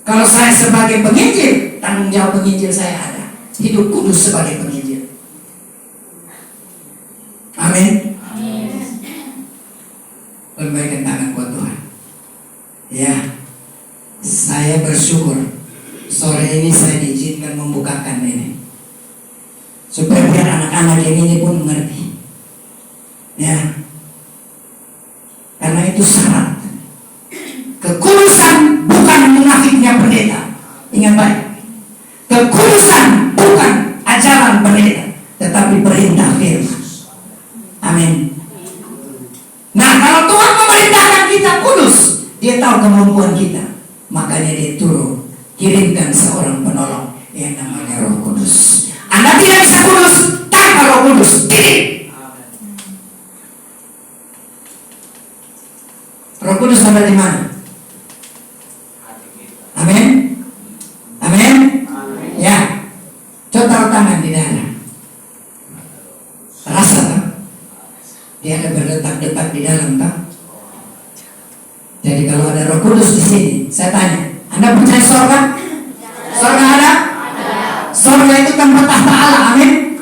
Kalau saya sebagai penginjil, tanggung jawab penginjil saya ada. Hidup kudus sebagai penginjil. Amin. Lambaikan tangan buat Tuhan. Ya, saya bersyukur sore ini saya diizinkan membukakan ini, supaya biar anak-anak yang ini pun mengerti. Ya, karena itu syarat. Kekudusan bukan munafiknya pendeta. Ingat baik. Kekudusan bukan ajaran pendeta, tetapi perintah firman. Amin. Nah, kalau Tuhan memerintahkan kita kudus, Dia tahu kemampuan kita. Makanya Dia turun, kirimkan seorang penolong yang namanya Roh Kudus. Anda tidak bisa kudus tanpa Roh Kudus. Tidak. Roh Kudus ada di mana? Amin. Amin. Ya. Coba taruh tangan di dada. Rasa tak? Dia ada berdetak-detak di dalam tak? Jadi kalau ada Roh Kudus di sini, saya tanya, Anda percaya surga? Surga ada? Surga itu tempat tahta Allah. Amin.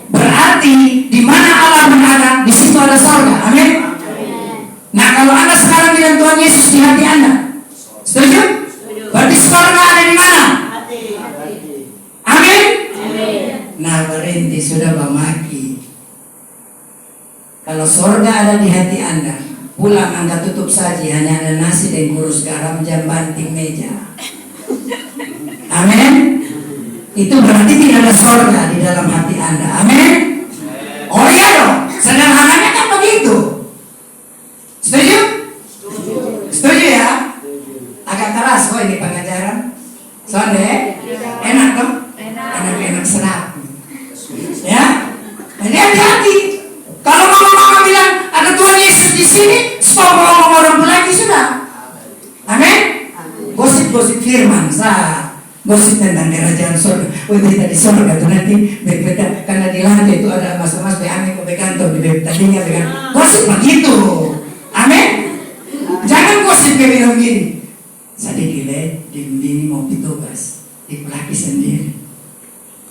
Berarti di mana Allah berada, di situ ada surga. Amin. Nah, kalau Anda sekarang bilang Tuhan Yesus di hati Anda, setuju? Berarti surga ada di mana? Amin. Nah, berhenti sudah memaki. Kalau surga ada di hati Anda, pulang Anda tutup saji, hanya ada nasi dan kurus garam jam banting meja. Amin. Itu berarti tidak ada surga di dalam hati Anda. Amin. Oh iya dong, sederhananya kan begitu. Setuju? Setuju ya? Agak keras kok ini pengajaran. Soalnya enak dong? Enak sedap. Ya? Jadi hati-hati. Kalau mama bilang ada Tuhan Yesus di sini, stop ngomong orang lagi sudah. Amin. Gosip-gosip firman, gosip tentang kerajaan surga. Kita di surga itu nanti berbeda karena di lantai itu ada mas-mas beame kok bekantor di tadinya bekan. Gosip begitu. Amin. Jangan gosip kayak bilang gini. Sedikit di mau ditugas di pelaki sendiri.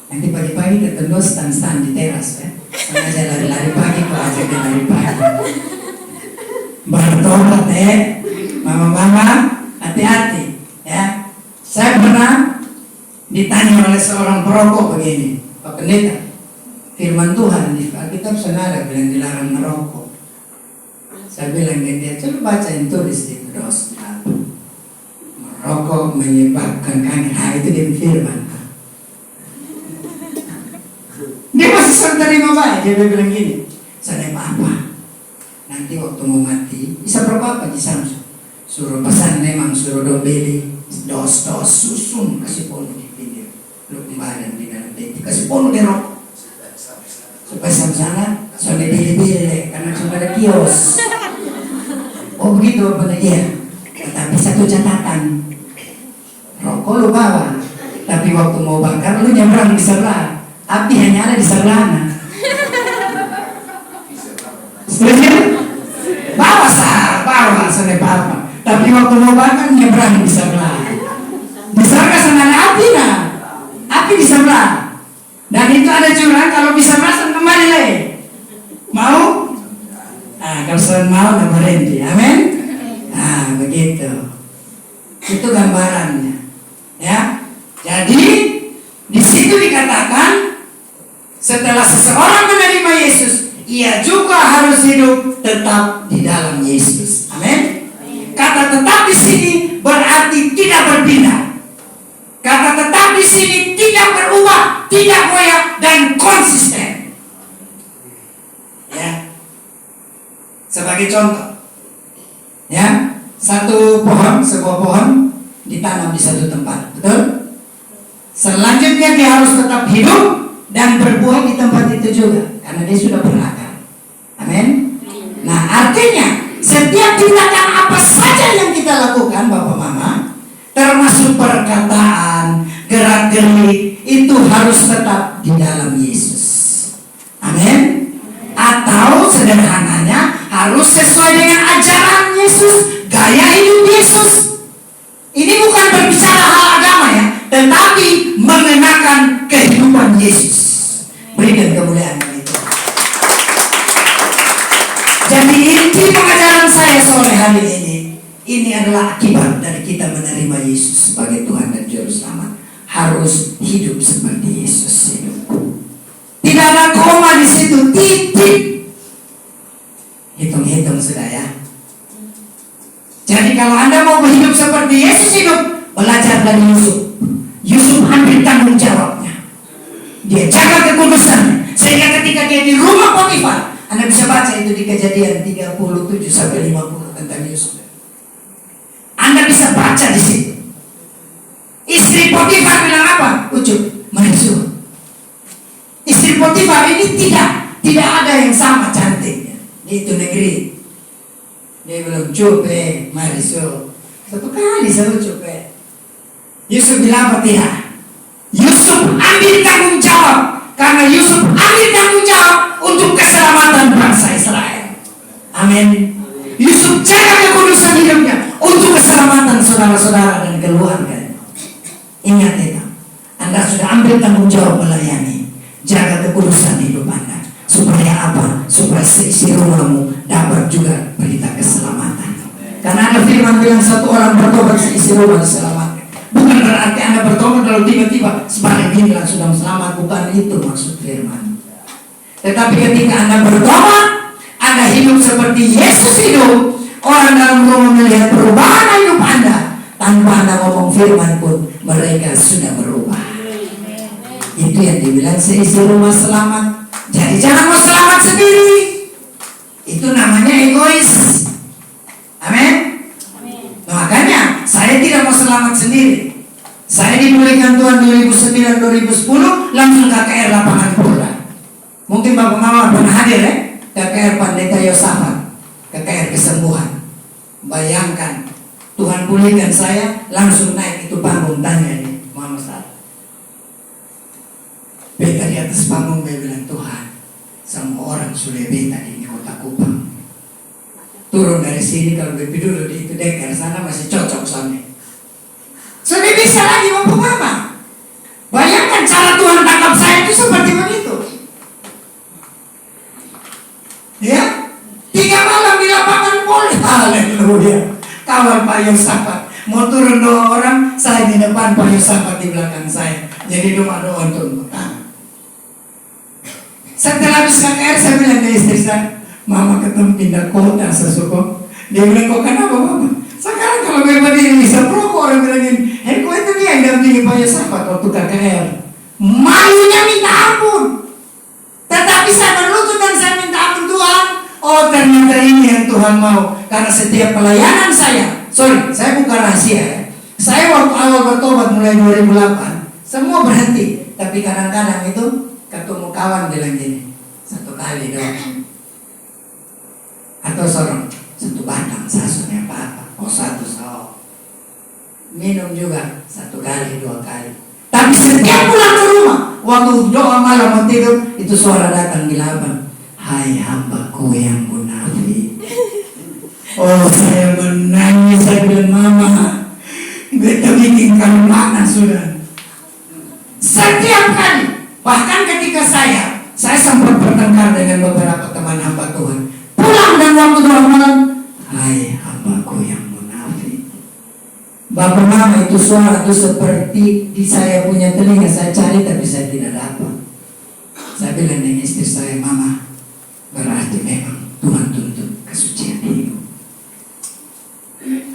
Nanti pagi-pagi ketemu stand di teras ya. Sengaja lari-lari pagi kok aja dia lari pagi. Bertobat mama-mama hati-hati ya. Saya pernah ditanya oleh seorang perokok begini, Pak Pendeta, firman Tuhan di Alkitab senada bilang dilarang merokok. Saya bilang ke dia, coba baca yang tulis di dosa. Merokok menyebabkan kanker. Nah, itu di firman. Dia masih terima baik. Dia bilang gini, saya apa? Nanti waktu mau mati bisa berapa di Samsung? Suruh pesan memang suruh dobeli dos susun kasih ponu di pinggir lu kembali di dalam teki kasih ponu di rokok supaya sama-sama soalnya beli-beli karena sudah ada kios. Oh begitu benar iya. Tetapi satu catatan, rokok lu bawa, tapi waktu mau bakar lu nyebrang di sebelah, api hanya ada di sebelah. Setuju? Bawa sana apa? Tapi waktu mau bakar nyebrang di sebelah. Di surga sana ada api nah, api di sebelah. Dan itu ada jurang kalau bisa masuk kembali lagi. Mau? Nah, kalau sudah mau nggak berhenti. Amin. Nah, begitu. Itu gambarannya. Ya. Jadi di situ dikatakan setelah seseorang menerima Yesus, ia juga harus hidup tetap di dalam Yesus. Amin. Kata tetap di sini berarti tidak berpindah. Kata tetap di sini tidak berubah, tidak goyah dan konsisten. Ya. Sebagai contoh, ya, sebuah pohon ditanam di satu tempat, betul? Selanjutnya dia harus tetap hidup dan berbuah di tempat itu juga, karena dia sudah berakar. Amin. Nah, artinya setiap tindakan apa saja yang kita lakukan, Bapak Mama, termasuk perkataan, gerak-gerik, itu harus tetap di dalam Yesus. Amin. Atau sederhananya harus sesuai dengan ajaran Yesus, gaya hidup Yesus. Ini bukan berbicara hal agama ya, tetapi mengenakan kehidupan Yesus. Berikan kemuliaan itu. Jadi inti pengajaran saya sore hari ini adalah akibat dari kita menerima Yesus sebagai Tuhan dan Juru Selamat. Harus hidup seperti Yesus hidup. Tidak ada koma di situ, titik. Hitung-hitung sudah ya. Jadi kalau Anda mau hidup seperti Yesus hidup, belajar dari Yusuf. Yusuf ambil tanggung jawabnya. Dia jaga kekudusan. Sehingga ketika dia di rumah Potifar, Anda bisa baca itu di Kejadian 37 sampai 50 tentang Yusuf. Anda bisa baca di situ. Istri Potifar bilang apa? Ucup, Mansur. Istri Potifar ini tidak ada yang sama cantiknya di itu negeri. Dia bilang, coba, mari so. Satu kali saya coba. Yusuf bilang apa tidak? Yusuf ambil tanggung jawab. Karena Yusuf ambil tanggung jawab untuk keselamatan bangsa Israel. Amin. Yusuf jaga kekudusan hidupnya untuk keselamatan saudara-saudara dan keluarga. Ingat itu. Anda sudah ambil tanggung jawab melayani. Jaga kekudusan hidup Anda. Supaya apa? Supaya seisi rumahmu dapat juga berita keselamatan. Karena ada firman bilang satu orang bertobat seisi rumah diselamatkan. Bukan berarti Anda bertobat lalu tiba-tiba sebalik ini langsung selamat. Bukan itu maksud firman. Tetapi ketika Anda bertobat, Anda hidup seperti Yesus hidup. Orang dalam rumah melihat perubahan hidup Anda. Tanpa Anda ngomong firman pun mereka sudah berubah. Itu yang dibilang seisi rumah selamat. Jadi jangan mau selamat sendiri. Itu namanya egois. Amin. Makanya saya tidak mau selamat sendiri. Saya dipulihkan Tuhan 2009-2010 langsung KKR lapangan bola. Mungkin Bapak Mama pernah hadir ya, KKR Pendeta Yosafat, KKR kesembuhan. Bayangkan Tuhan pulihkan saya langsung naik itu panggung, tanya ini Mama Ustaz. Beta di atas panggung dia bilang, Tuhan, semua orang sudah beta di kota Kupang. Turun dari sini kalau begitu dulu di itu deker sana masih cocok sama. Sudah bisa lagi Bapak Mama. Bayangkan cara Tuhan tangkap saya itu seperti begitu. Ya, 3 malam di lapangan bola. Haleluya. Kawan Pak Yosafat mau turun 2 orang, saya di depan, Pak Yosafat di belakang saya. Jadi doa-doa untuk tangan. Setelah habis KKR saya bilang ke istri saya, Mama ketemu pindah kota sesuko. Dia bilang, kok kenapa Mama? Sekarang kalau memang dia bisa rokok, orang bilang gini, kok itu dia yang dampingi Pak Yosafat waktu KKR. Malunya minta ampun. Tetapi saya berlutut dan saya minta ampun Tuhan. Oh ternyata ini yang Tuhan mau. Karena setiap pelayanan saya bukan rahasia ya. Saya waktu awal bertobat mulai 2008, semua berhenti. Tapi kadang-kadang itu ketemu kawan bilang gini, 1 kali doang. Atau sorong 1 batang sasunnya apa? Oh 1 so. Minum juga 1 kali 2 kali. Tapi setiap pulang ke rumah, waktu doa malam mau tidur, itu suara datang di lapang. Hai hambaku yang munafik. Oh saya menangis, saya bilang Mama, beta bikin kamu mana sudah. Setiap kali, bahkan ketika saya sempat bertengkar dengan beberapa teman hamba Tuhan. Pulang dan waktu doa malam, hai hambaku yang munafik. Bapak Mama itu suara itu seperti di saya punya telinga, saya cari tapi saya tidak dapat. Saya bilang dengan istri saya, Mama, berarti memang Tuhan tuntut kesucian hidup.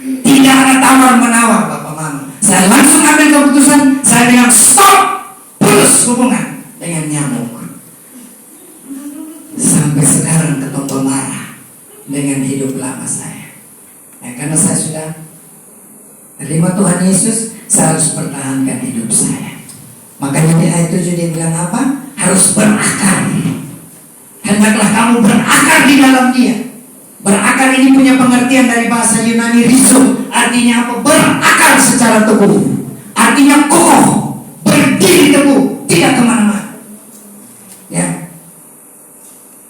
Tidak ada tawar-menawar Bapak Mama. Saya langsung ambil keputusan, saya bilang stop, putus hubungan dengan nyamuk. Sampai sekarang ketemu marah dengan hidup lama saya. Karena saya sudah terima Tuhan Yesus, saya harus pertahankan hidup saya. Makanya di ayat 7 dia bilang apa? Harus berakar. Hendaklah kamu berakar di dalam Dia. Berakar ini punya pengertian dari bahasa Yunani rizom. Artinya apa? Berakar secara teguh. Artinya kokoh, berdiri teguh, tidak kemana-mana. Ya.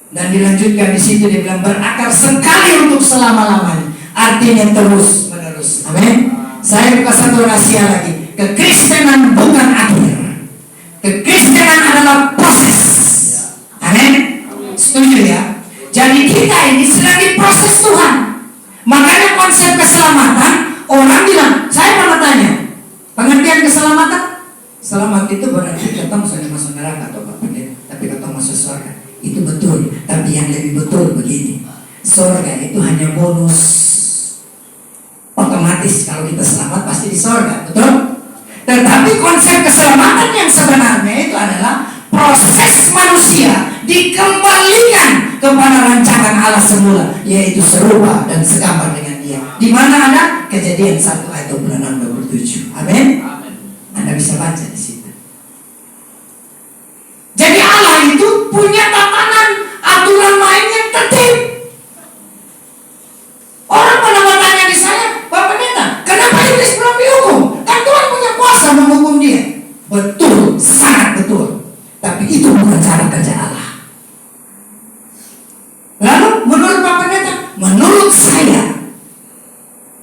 Dan dilanjutkan di situ dia bilang berakar sekali untuk selama-lamanya. Artinya terus menerus. Amin. Saya buka satu rahasia lagi. Kekristenan bukan akhir. Kekristenan adalah proses. Amin. Setuju ya? Jadi kita ini sedang diproses Tuhan. Makanya konsep keselamatan, orang bilang, saya pernah tanya, pengertian keselamatan? Selamat itu berarti kita misalnya masuk neraka atau apa ya, tapi kita masuk surga. Itu betul, tapi yang lebih betul begini, surga itu hanya bonus. Otomatis kalau kita selamat pasti di surga, betul? Tetapi konsep keselamatan yang sebenarnya itu adalah proses manusia dikembalikan kepada rancangan Allah semula, yaitu serupa dan segambar dengan Dia. Di mana ada Kejadian 1 ayat 26-27. Amin. Anda bisa baca di situ. Jadi Allah itu punya tatanan aturan main yang tertib.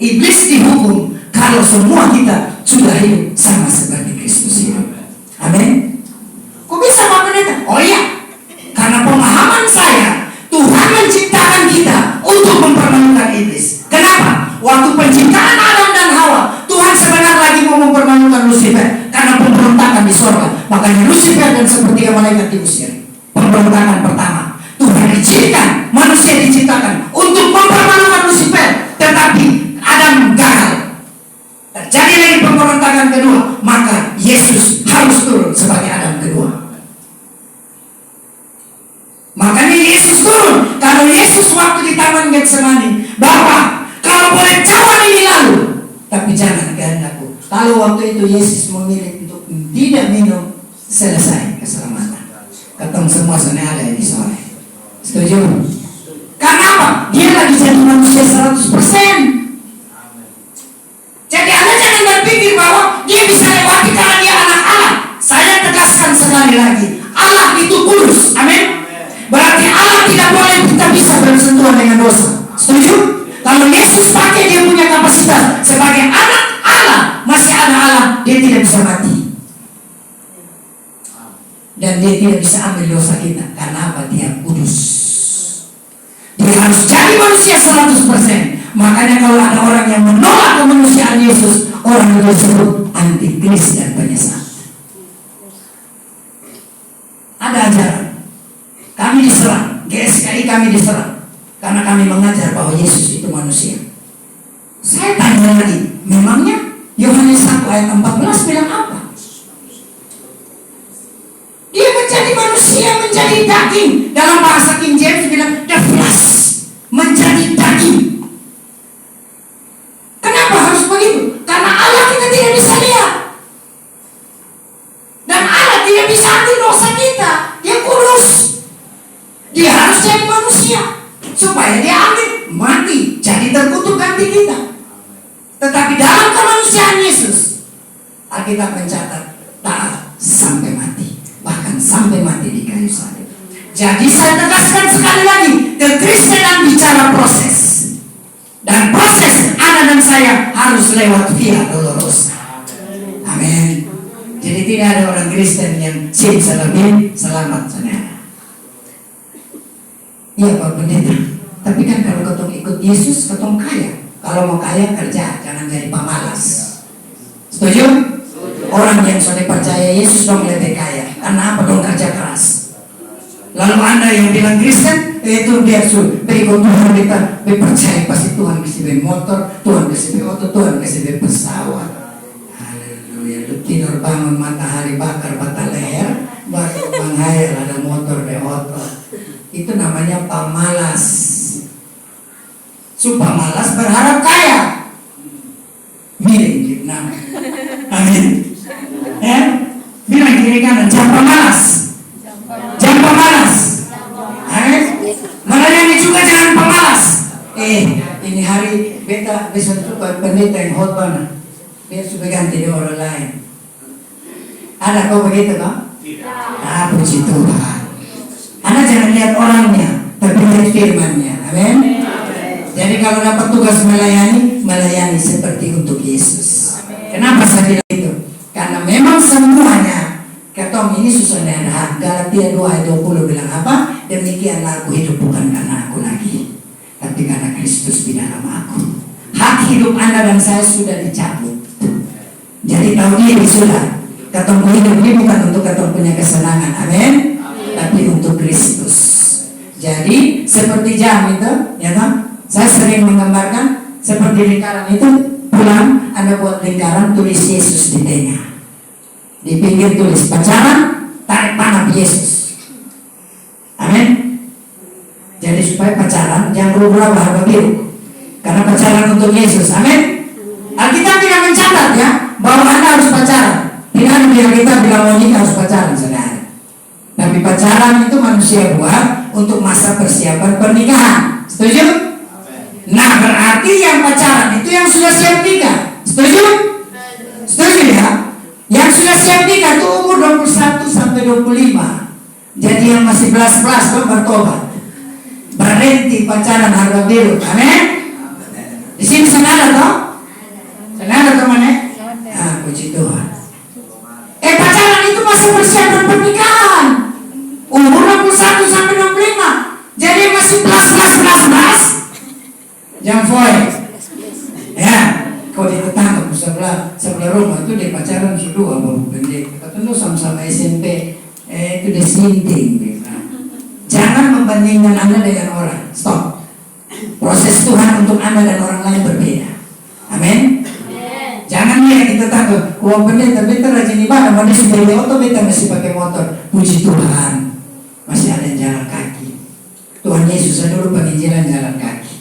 Iblis dihukum kalau semua kita sudah hidup sama seperti Kristus hidup. Amin. Kok bisa Pak Pendeta? Oh iya, karena pemahaman saya, Tuhan menciptakan kita untuk mempermalukan iblis. Kenapa? Waktu penciptaan Adam dan Hawa, Tuhan sebenarnya lagi mau mempermalukan Lucifer karena pemberontakan di sorga. Makanya Lucifer dan sepertiga malaikat diusir. Pemberontakan pertama, Tuhan izinkan manusia diciptakan untuk mempermalukan Lucifer, tetapi Adam gagal. Terjadi lagi pemberontakan kedua, maka Yesus harus turun sebagai Adam kedua. Makanya Yesus turun. Kalau Yesus waktu di Taman Getsemani, Bapa, kalau boleh cawan ini lalu, tapi jangan kehendakku. Kalau waktu itu Yesus memilih untuk tidak minum, selesai keselamatan. Ketemu semua sana ada di sore. Setuju? Karena apa? Dia lagi jadi manusia 100%. Jadi Anda jangan berpikir bahwa dia bisa lewati karena dia anak Allah. Saya tegaskan sekali lagi, Allah itu kudus. Amin. Berarti Allah tidak boleh kita bisa bersentuhan dengan dosa. Setuju? Kalau Yesus pakai dia punya kapasitas sebagai anak Allah, masih anak Allah, dia tidak bisa mati. Dan dia tidak bisa ambil dosa kita. Karena apa? Dia kudus. Dia harus jadi manusia 100%. Makanya kalau ada orang yang menolak kemanusiaan Yesus, orang itu disebut antikris dan penyesat. Ada ajaran. Kami diserang, GSKI kami diserang karena kami mengajar bahwa Yesus itu manusia. Saya tanya lagi, memangnya Yohanes 1 ayat 14 bilang apa? Dia menjadi manusia, menjadi daging. Dalam bahasa King James bilang the flesh, menjadi daging. Kenapa harus begitu? Karena Allah kita tidak bisa lihat. Dan Allah tidak bisa ambil dosa kita. Dia kudus. Dia harus jadi manusia supaya dia ambil mati, jadi terkutuk ganti kita. Tetapi dalam kemanusiaan Yesus, Alkitab mencatat taat sampai mati, bahkan sampai mati di kayu salib. Jadi saya tegaskan sekali lagi, kekristenan bicara proses, dan proses Anda dan saya harus lewat via dolorosa. Amin. Jadi tidak ada orang Kristen yang simsalabim selamat saudara. Iya Pak Pendeta, tapi kan kalau ketong ikut Yesus, ketong kaya. Kalau mau kaya kerja, jangan jadi pemalas. Setuju? Orang yang sudah percaya Yesus dong lebih kaya. Karena apa? Dong kerja keras. Lalu Anda yang bilang Kristen, itu dia suruh berikut Tuhan, kita percaya pasti Tuhan kasih beli motor, Tuhan kasih beli motor, Tuhan kasih beli pesawat. Haleluya. Lu tidur bangun matahari bakar bata leher, baru menghayal ada motor di otot. Itu namanya pemalas. Pemalas berharap kaya. Miring nama. Amin. Bilang kiri kanan, jangan pemalas. Jangan pemalas. Amin. Melayani juga jangan pemalas. Ini hari beta besok itu pendeta yang khotbah. Biar supaya ganti di orang lain. Ada kau begitu kan? Tidak. Puji Tuhan. Anda jangan lihat orangnya, tapi lihat firman-Nya. Amin. Jadi kalau dapat tugas melayani seperti untuk Yesus. Kenapa saya bilang itu? Karena memang semuanya, kata ini susah dan hak. Galatia 2 ayat 20 bilang apa? Demikianlah aku hidup bukan karena aku lagi, tapi karena Kristus di dalam aku. Hak hidup Anda dan saya sudah dicabut. Jadi tahu diri sudah. Kata hidup ini bukan untuk kata punya kesenangan. Amin. Tapi untuk Kristus. Jadi seperti jam itu, ya kan? Saya sering menggambarkan seperti lingkaran itu. Pulang Anda buat lingkaran, tulis Yesus di tengah. Di pinggir tulis pacaran, tarik panah Yesus. Amin. Jadi supaya pacaran jangan berubah harga biru, karena pacaran untuk Yesus. Amin. Alkitab tidak mencatat ya bahwa Anda harus pacaran. Tidak ada yang kita bilang wanita harus pacaran saudara. Tapi pacaran itu manusia buat untuk masa persiapan pernikahan. Setuju? Nah berarti yang pacaran itu yang sudah siap nikah. Setuju? Setuju ya? Yang sudah siap nikah itu umur 21 sampai 25. Jadi yang masih belas-belas kan bertobat. Berhenti pacaran harga biru. Amin? Di sini sini senada toh? Senada teman ya? Nah, puji Tuhan. Pacaran itu masa persiapan pernikahan. Umur 21 sampai 25. Jadi masih plus. Jangan foy. Ya, kalau di tetangga sebelah rumah itu dia pacaran sudah baru pendek. Katanya sama-sama SMP. Itu dia sinting. Jangan membandingkan Anda dengan orang. Stop. Proses Tuhan untuk Anda dan orang lain berbeda. Amin. Jangan lihat kita takut. Wah pendeta rajin ibadah, mana sih beli oto, beta masih pakai motor. Puji Tuhan, masih ada yang jalan kaki. Tuhan Yesus dulu penginjilan jalan kaki.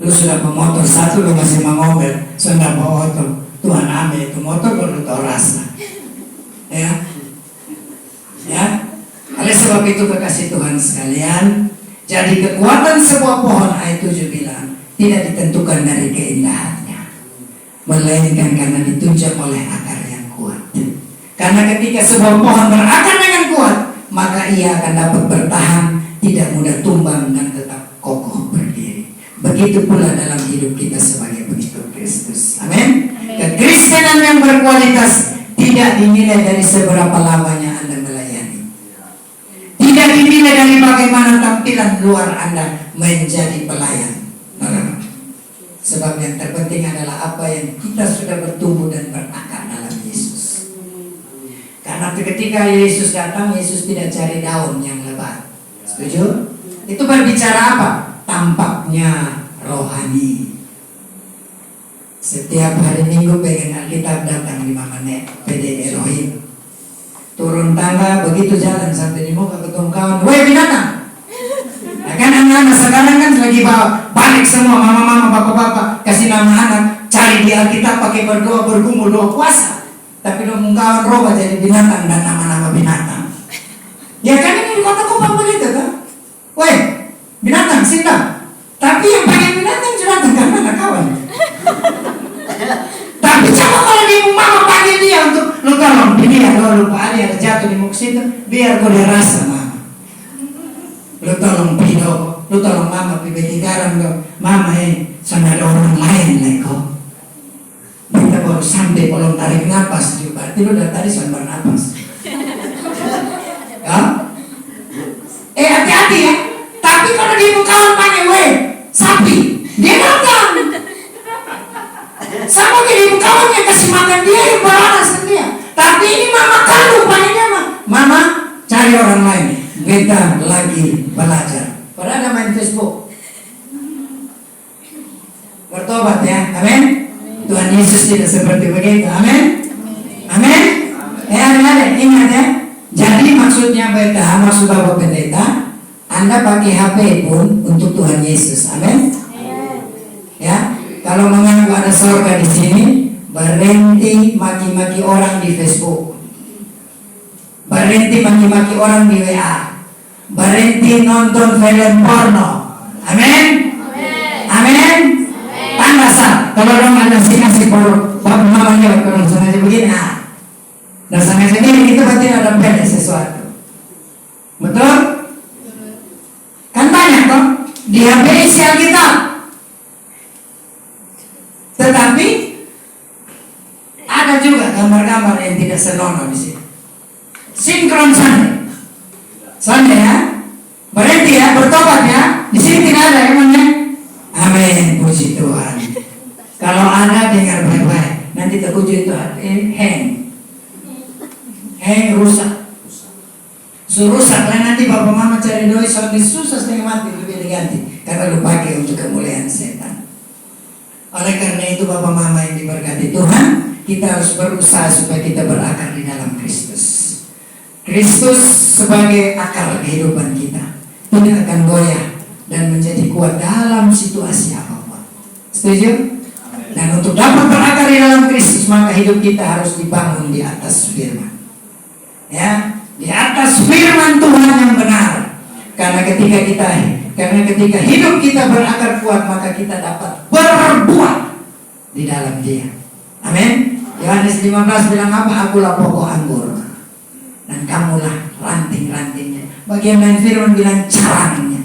Lu sudah pemotor satu, lu masih mau ngomel, sudah bawa oto. Tuhan ambil itu motor baru tahu rasa. Ya. Oleh sebab itu kekasih Tuhan sekalian, jadi kekuatan sebuah pohon ayat 7 bilang tidak ditentukan dari keindahannya, melainkan karena ditunjang oleh akar yang kuat. Karena ketika sebuah pohon berakar dengan kuat, maka ia akan dapat bertahan, tidak mudah tumbang dan tetap kokoh berdiri. Begitu pula dalam hidup kita sebagai pengikut Kristus. Amin. Kekristenan yang berkualitas tidak dinilai dari seberapa lamanya Anda melayani, tidak dinilai dari bagaimana tampilan luar Anda menjadi pelayan. Sebab yang terpenting adalah apa yang kita sudah bertumbuh dan berakar dalam Yesus. Karena ketika Yesus datang, Yesus tidak cari daun yang lebat. Setuju? Itu berbicara apa? Tampaknya rohani. Setiap hari Minggu pegang Alkitab datang 5 menit PD Elohim. Turun tangga begitu jalan sampai di muka ketemu kawan, woi binatang. Nah, kan anak-anak sekarang kan lagi balik semua mama-mama, bapak-bapak kasih nama anak, cari di Alkitab pakai berdoa bergumul doa puasa. Tapi lo kawan roba jadi binatang dan nama-nama binatang. Ya kan ini di kota Kupang begitu kan? Woi binatang sindang. Tapi yang pakai binatang binatang karena anak kawan. Tapi coba kalau di mama panggil dia untuk lu tolong ini ya, lu lupa ada jatuh di muka situ, biar kau dia rasa mama. Lu tolong pido, lu tolong mama pibetin garam kau. Mama sana ada orang lain lagi kau. Kita baru sampai belum tarik napas juga, berarti lu dari tadi sambar napas. Ya? Hati-hati ya. Tapi kalau di muka kawan panggil sapi, dia datang. Sama kayak kawan yang kasih makan dia yang beranas dia. Tapi ini mama kandung panggilnya mama cari orang lain. Beta lagi belajar. Padahal ada main Facebook. Bertobat ya, amin. Tuhan Yesus tidak seperti begitu, amin. Amin. Ada ingat ya. Jadi maksudnya beta, maksud Bapak Pendeta, Anda pakai HP pun untuk Tuhan Yesus, amin. Ya. Kalau menganggap ada surga di sini, berhenti maki-maki orang di Facebook, berhenti maki-maki orang di WA, berhenti nonton film porno. Amin. Amin. Tanda sah. Kalau orang ada kasih porno, bapak mamanya kalau sengaja begini, dan sengaja begini itu berarti ada beda sesuatu. Betul? Kan banyak toh di HP isi Alkitab. Tetapi ada juga gambar-gambar yang tidak senonoh di sini. Sinkron Sunday ya, berhenti ya, bertobat ya. Di sini tidak ada emangnya. Amin, puji Tuhan. Kalau Anda dengar baik-baik, nanti terwujud itu hang rusak. Rusak lah nanti bapak mama cari doi sampai susah setengah mati lebih diganti karena lu pakai untuk kemuliaan setan. Oleh karena itu Bapak Mama yang diberkati Tuhan, kita harus berusaha supaya kita berakar di dalam Kristus. Kristus sebagai akar kehidupan kita tidak akan goyah dan menjadi kuat dalam situasi apapun. Setuju? Dan untuk dapat berakar di dalam Kristus, maka hidup kita harus dibangun di atas firman. Ya, di atas firman Tuhan yang benar. Karena ketika hidup kita berakar kuat, maka kita dapat berbuat di dalam Dia. Amin. Yohanes 15 bilang apa? Akulah pokok anggur dan kamulah ranting-rantingnya. Bagian lain firman bilang carangnya.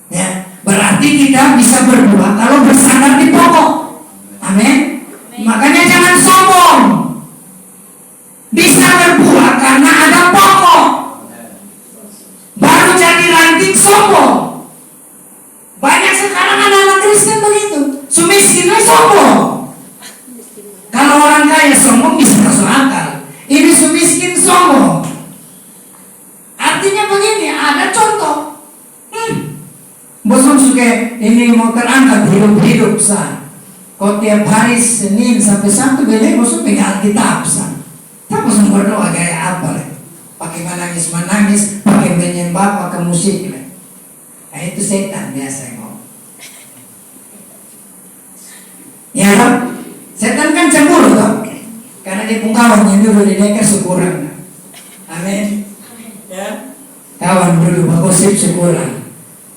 Ya, berarti Berarti kita bisa berbuah kalau bersandar di pokok. Amin. Makanya jangan sombong. Bisa berbuah karena ada pokok. Baru jadi ranting sombong. Banyak sekarang anak-anak Kristen begitu. Sumiskinnya sombong. Kalau orang kaya sombong bisa masuk akal. Ini sumiskin sombong. Artinya begini, ada contoh. Bosan suka ini mau terangkat hidup-hidup sah. Kau tiap hari Senin sampai Sabtu beli bosan pegang Alkitab sah. Tak bosan berdoa gaya apa lah? Pakai menangis, pakai menyembah, pakai musik lah. Nah itu setan biasa kau. Ya kan? Setan kan cemburu toh. Karena dia pungkawan yang dulu didekat syukuran. Amin. Ya. Kawan dulu bergosip syukuran.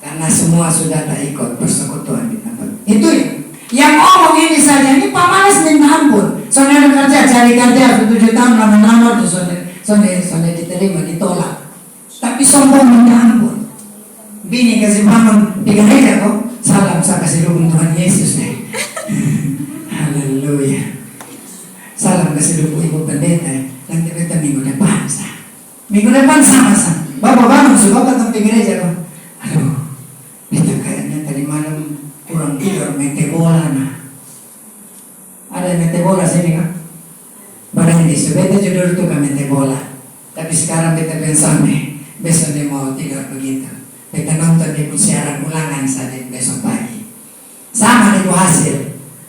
Karena semua sudah tak ikut persekutuan di tempat. Itu ya. Yang ngomong ini saja, ini pamalas minta ampun. Soalnya kerja, cari kerja 7 tahun lama-lama soalnya diterima, ditolak. Tapi sombong minta ampun. Bini kasih bangun di gereja kok. Salam saya kasih dukung Tuhan Yesus deh. Haleluya. Salam kasih dukung Ibu Pendeta. Nanti kita minggu depan sah. Minggu depan sama sah. Bapak bangun suka ketemu di gereja kok. Aduh. Kita kayaknya tadi malam kurang tidur mete bola nah. Ada mete bola sini kan? Barang di sebetulnya judul itu kan mete bola. Tapi sekarang kita pensar nih, besok dia mau tidur begitu. Kita nonton di siaran ulangan saja besok pagi. Sama itu hasil.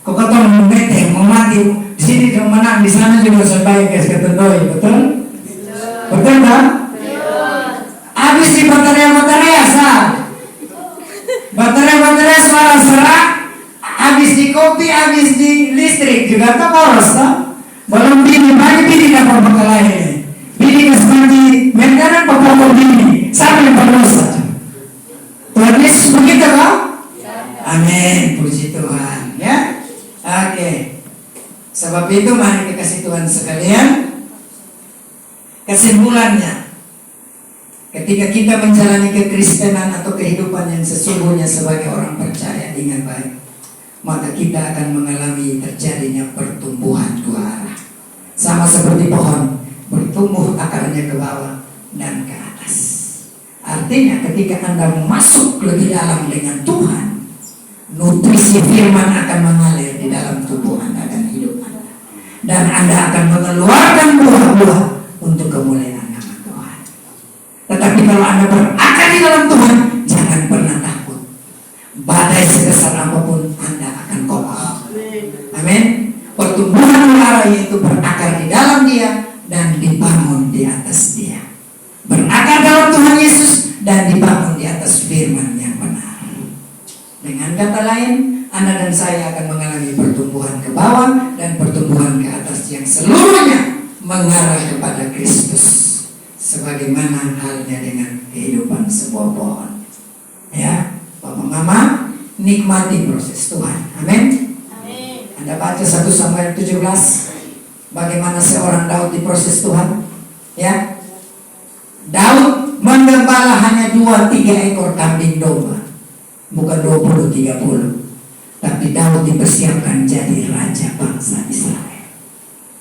Kau ketemu mete mau mati di sini cuma menang, di sana juga sebaik guys ketendoi, betul? Betul kan? Habis di baterai sah. Baterai suara serak, habis di kopi, habis di listrik juga tak boros tak? Belum bini, banyak bini dapat bakal lahir. Bini kesepanti, mengkanan pokok bini, sampai berdosa. Tuhan Yesus begitu kan? Amin, puji Tuhan. Ya, oke. Sebab itu mari dikasih Tuhan sekalian. Kesimpulannya. Ketika kita menjalani kekristenan atau kehidupan yang sesungguhnya sebagai orang percaya dengan baik, maka kita akan mengalami terjadinya pertumbuhan dua arah. Sama seperti pohon, bertumbuh akarnya ke bawah dan ke atas. Artinya ketika Anda masuk lebih dalam dengan Tuhan, nutrisi firman akan mengalir di dalam tubuh Anda dan hidup Anda. Dan Anda akan mengeluarkan buah-buah untuk kemuliaan. Tetapi kalau Anda berakar di dalam Tuhan, jangan pernah takut. Badai sebesar apapun Anda akan kokoh. Amin. Pertumbuhan ulara yaitu berakar di dalam Dia dan dibangun di atas Dia. Berakar dalam Tuhan Yesus dan dibangun di atas firman yang benar. Dengan kata lain, Anda dan saya akan mengalami pertumbuhan ke bawah dan pertumbuhan ke atas yang seluruhnya mengarah kepada Kristus. Sebagaimana halnya dengan kehidupan sebuah pohon. Ya, Bapak Mama, nikmati proses Tuhan. Amin. Anda baca 1 Samuel 17, bagaimana seorang Daud di proses Tuhan. Ya, Daud menggembala hanya 2-3 ekor kambing domba, bukan 20-30. Tapi Daud dipersiapkan jadi raja bangsa Israel.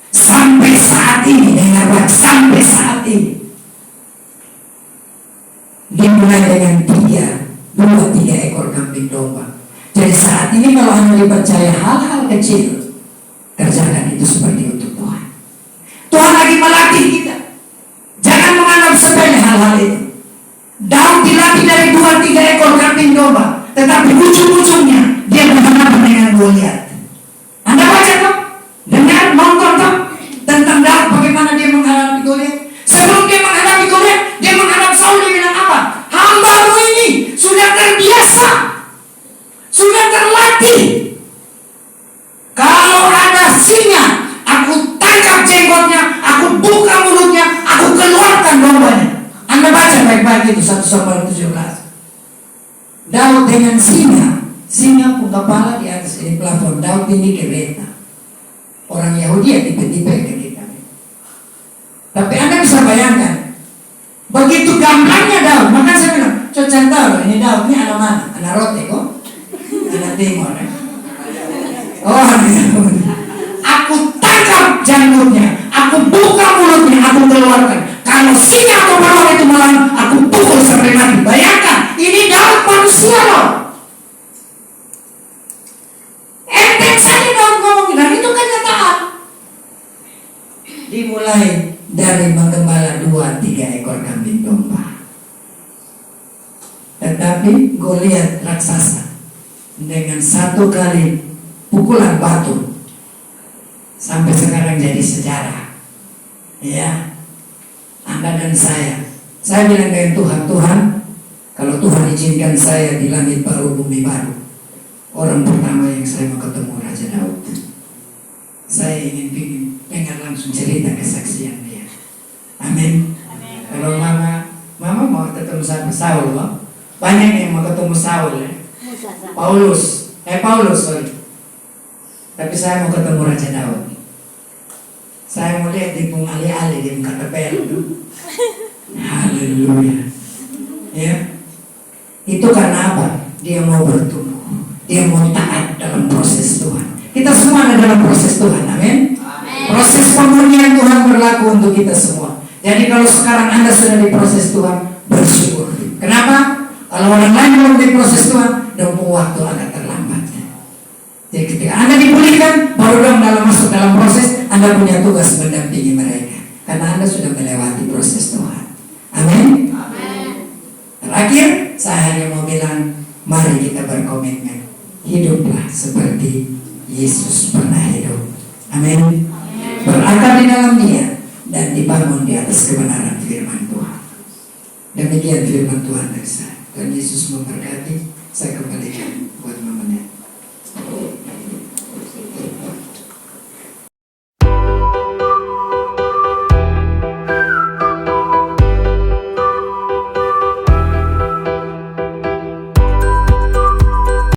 Sampai saat ini, dengar sampai saat ini. Dimulai dengan 2-3 ekor kambing domba. Jadi saat ini kalau Anda dipercaya hal-hal kecil, kerjakan itu seperti untuk Tuhan. Tuhan lagi melatih kita. Jangan menganggap sepele hal-hal itu. Daud dilatih dari 2-3 ekor kambing domba, tetapi ujung-ujungnya dia berhadapan dengan Goliat. Anda baca toh? Dengar, nonton toh? Tentang Daud bagaimana dia menghadapi Goliat. Sebelum dia menghadapi Goliat, dia menghadap Saul, dia bilang apa? Hambamu ini sudah terbiasa, sudah terlatih. Kalau ada singa, aku tangkap jenggotnya, aku buka mulutnya, aku keluarkan dombanya. Anda baca baik-baik itu 1 Samuel 17. Daud dengan singa pun kepala di atas ini plafon. Daud ini kereta. Orang Yahudi ya tipe-tipe kereta. Tapi Anda bisa bayangkan, begitu gambarnya Daud, maka saya bilang, coba tahu ini Daud ini anak mana? Anak Rote kok? timur. Oh, aku tangkap janggutnya, aku buka mulutnya, aku keluarkan. Kalau singa atau beruang itu melawan, aku pukul sampai mati. Bayangkan, ini Daud manusia loh. Enteng saja Daud ngomong, dan itu kenyataan. Dimulai dari menggembala 2-3 ekor kambing domba. Tetapi Goliat raksasa dengan 1 kali pukulan batu sampai sekarang jadi sejarah. Ya, Anda dan saya bilang dengan Tuhan, Tuhan, kalau Tuhan izinkan saya di langit baru bumi baru, orang pertama yang saya mau ketemu Raja Daud. Saya ingin pengen langsung cerita kesaksian dia. Amin. Kalau mama mau ketemu Saul, banyak yang mau ketemu Saul ya. Paulus, sorry. Tapi saya mau ketemu Raja Daud. Saya mau lihat di alih-alih di muka tepel. Haleluya. Ya. Itu karena apa? Dia mau bertumbuh. Dia mau taat dalam proses Tuhan. Kita semua ada dalam proses Tuhan. Amin. Proses pemurnian Tuhan berlaku untuk kita semua. Jadi kalau sekarang Anda sedang di proses Tuhan, bersyukur. Kenapa? Kalau orang lain belum di proses Tuhan, nunggu waktu agak terlambat. Jadi ketika Anda dipulihkan, baru dong masuk dalam proses, Anda punya tugas mendampingi mereka. Karena Anda sudah melewati proses Tuhan. Amin. Terakhir, saya hanya mau bilang, mari kita berkomitmen. Hiduplah seperti Yesus pernah hidup. Amin. Berakar di dalam Dia dan dibangun di atas kebenaran firman Tuhan. Demikian firman Tuhan dari saya. Dan Yesus memberkati. Saya kembalikan